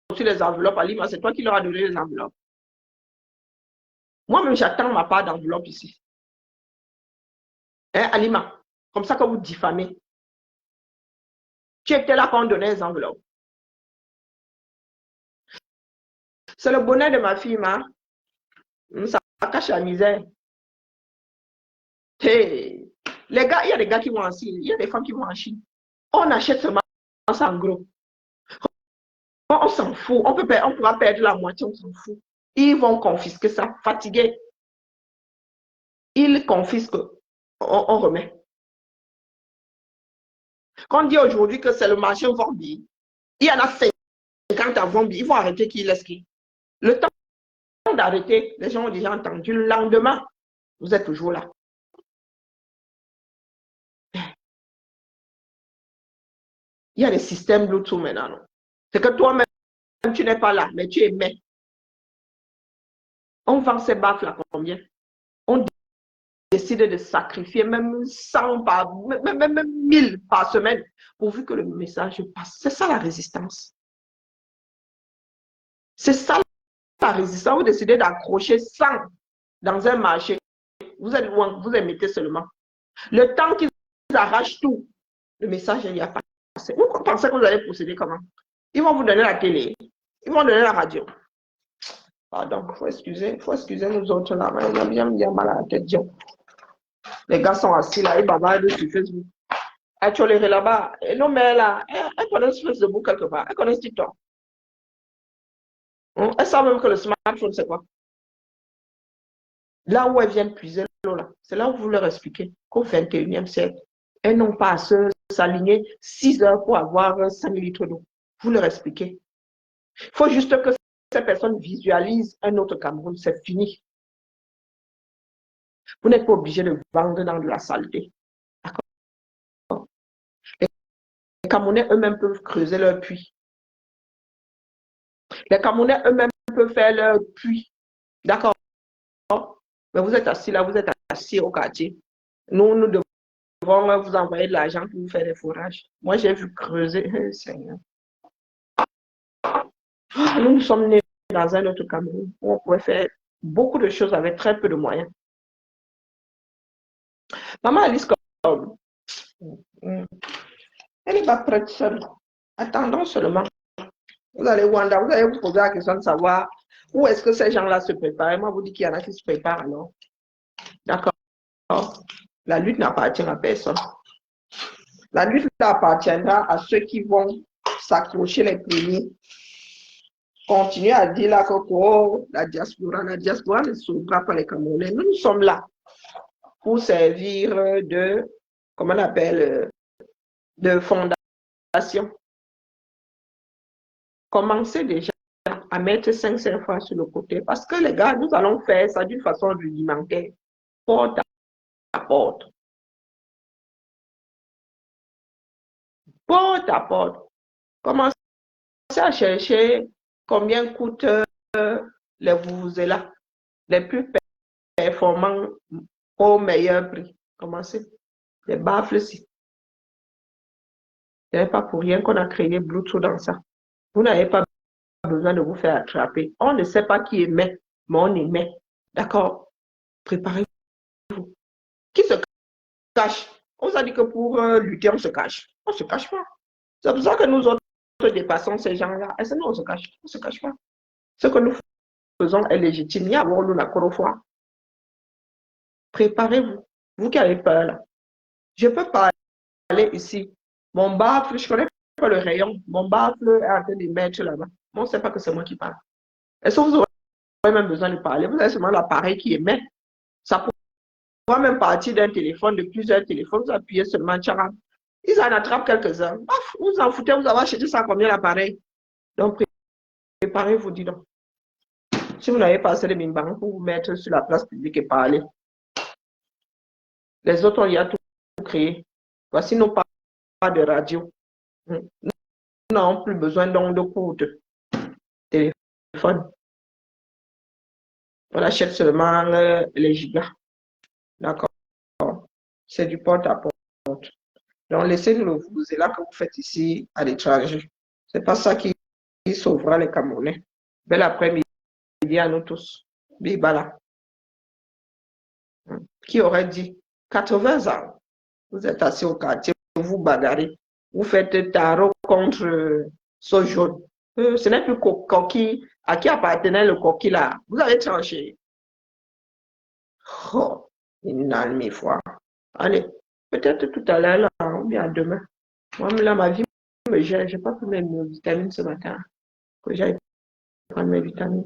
F: reçu les enveloppes à Lima, c'est toi qui leur as donné les enveloppes. Moi-même, j'attends ma part d'enveloppe ici. Hein, Alima, comme ça que vous diffamez. Tu étais là quand on donnait les enveloppes. C'est le bonheur de ma fille, ça cache la misère. Hey. Les gars, il y a des gars qui vont en Chine, il y a des femmes qui vont en Chine. On achète seulement ça en gros. On s'en fout, on pourra perdre la moitié, on s'en fout. Ils vont confisquer ça, fatigués. Ils confisquent, on remet. Quand on dit aujourd'hui que c'est le marché Vombi, il y en a 50 à Vombi, ils vont arrêter qui laisse qui. Le temps d'arrêter, les gens ont déjà entendu. Le lendemain, vous êtes toujours là. Il y a des systèmes Bluetooth maintenant. C'est que toi-même, tu n'es pas là, mais tu émets. On vend ces baffes là combien? On décide de sacrifier même 100 même 1000 par semaine pourvu que le message passe. C'est ça la résistance. C'est ça la résistance. Vous décidez d'accrocher 100 dans un marché. Vous êtes loin, vous émettez seulement. Le temps qu'ils arrachent tout, le message il n'y a pas. Vous pensez que vous allez procéder comment? Ils vont vous donner la télé, ils vont donner la radio. Pardon, il faut excuser nous autres là. On a bien mal à la tête. Les gars sont assis là, ils bavardent sur Facebook. Elle tolère là-bas. Et non, mais là, elle connaît Facebook quelque part. Elle connaît TikTok. Elle sait même que le smartphone, c'est quoi? Là où elles viennent puiser l'eau, là, c'est là où vous leur expliquez qu'au 21e siècle, elles n'ont pas à s'aligner 6 heures pour avoir 5 litres d'eau. Vous leur expliquez. Il faut juste que ces personnes visualisent un autre Cameroun, c'est fini. Vous n'êtes pas obligé de vendre dans de la saleté. D'accord? Les Camerounais eux-mêmes peuvent creuser leur puits. Les Camerounais eux-mêmes peuvent faire leur puits. D'accord? Mais vous êtes assis là, vous êtes assis au quartier. Nous devons vous envoyer de l'argent pour vous faire des fourrages. Moi, j'ai vu creuser. Seigneur. Nous sommes nés dans un autre Cameroun où on pouvait faire beaucoup de choses avec très peu de moyens. Maman Alice, elle n'est pas prête seule. Attendons seulement. Vous allez vous poser la question de savoir où est-ce que ces gens-là se préparent. Moi, vous dites qu'il y en a qui se préparent alors. D'accord. La lutte n'appartient à personne. La lutte appartiendra à ceux qui vont s'accrocher les premiers. Continuer à dire là que la diaspora ne sauvera pas les Camerounais. Nous sommes là pour servir de, comment on appelle, de fondation. Commencez déjà à mettre 500 francs sur le côté parce que les gars, nous allons faire ça d'une façon rudimentaire, porte à porte. Porte à porte. Commencez à chercher combien coûtent les vuvuzelas, les plus performants au meilleur prix. Commencez. Les baffles-ci. Ce n'est pas pour rien qu'on a créé Bluetooth dans ça. Vous n'avez pas besoin de vous faire attraper. On ne sait pas qui émet, mais on émet. D'accord? Préparez-vous. Qui se cache? On a dit que pour lutter, on se cache. On ne se cache pas. C'est pour ça que nous autres dépassons ces gens-là. Et sinon, on se cache. On ne se cache pas. Ce que nous faisons est légitime. Il y a nous la foi. Préparez-vous. Vous qui avez peur là. Je peux parler ici. Mon baffle, je ne connais pas le rayon. Mon baffle est en train de mettre là-bas. On ne sait pas que c'est moi qui parle. Est-ce que vous aurez même besoin de parler? Vous avez seulement l'appareil qui émet. Ça pourra même partir d'un téléphone, de plusieurs téléphones. Vous appuyez seulement, tcharam. Ils en attrapent quelques-uns. Vous en foutez, vous avez acheté ça combien l'appareil? Donc, préparez-vous, dis donc. Si vous n'avez pas assez de mimban pour vous mettre sur la place publique et parler. Les autres, il y a tout créé. Voici nos pas de radio. Nous n'avons plus besoin d'ondes courtes. Téléphone. On achète seulement les gigas. D'accord? C'est du porte-à-porte. Donc, laissez-nous le vous. C'est là que vous faites ici à l'étranger. C'est pas ça qui sauvera les Camerounais. Bel après-midi à nous tous. Bibala. Qui aurait dit 80 ans, vous êtes assis au quartier, vous bagarrez, vous faites tarot contre Sojourn. Ce n'est plus coquille. À qui appartenait le coquille là? Vous avez tranché. Oh, une alme foi. Allez, peut-être tout à l'heure, là, ou bien demain. Moi, là, ma vie me gêne. Je n'ai pas pris mes vitamines ce matin. Que j'aille prendre mes vitamines.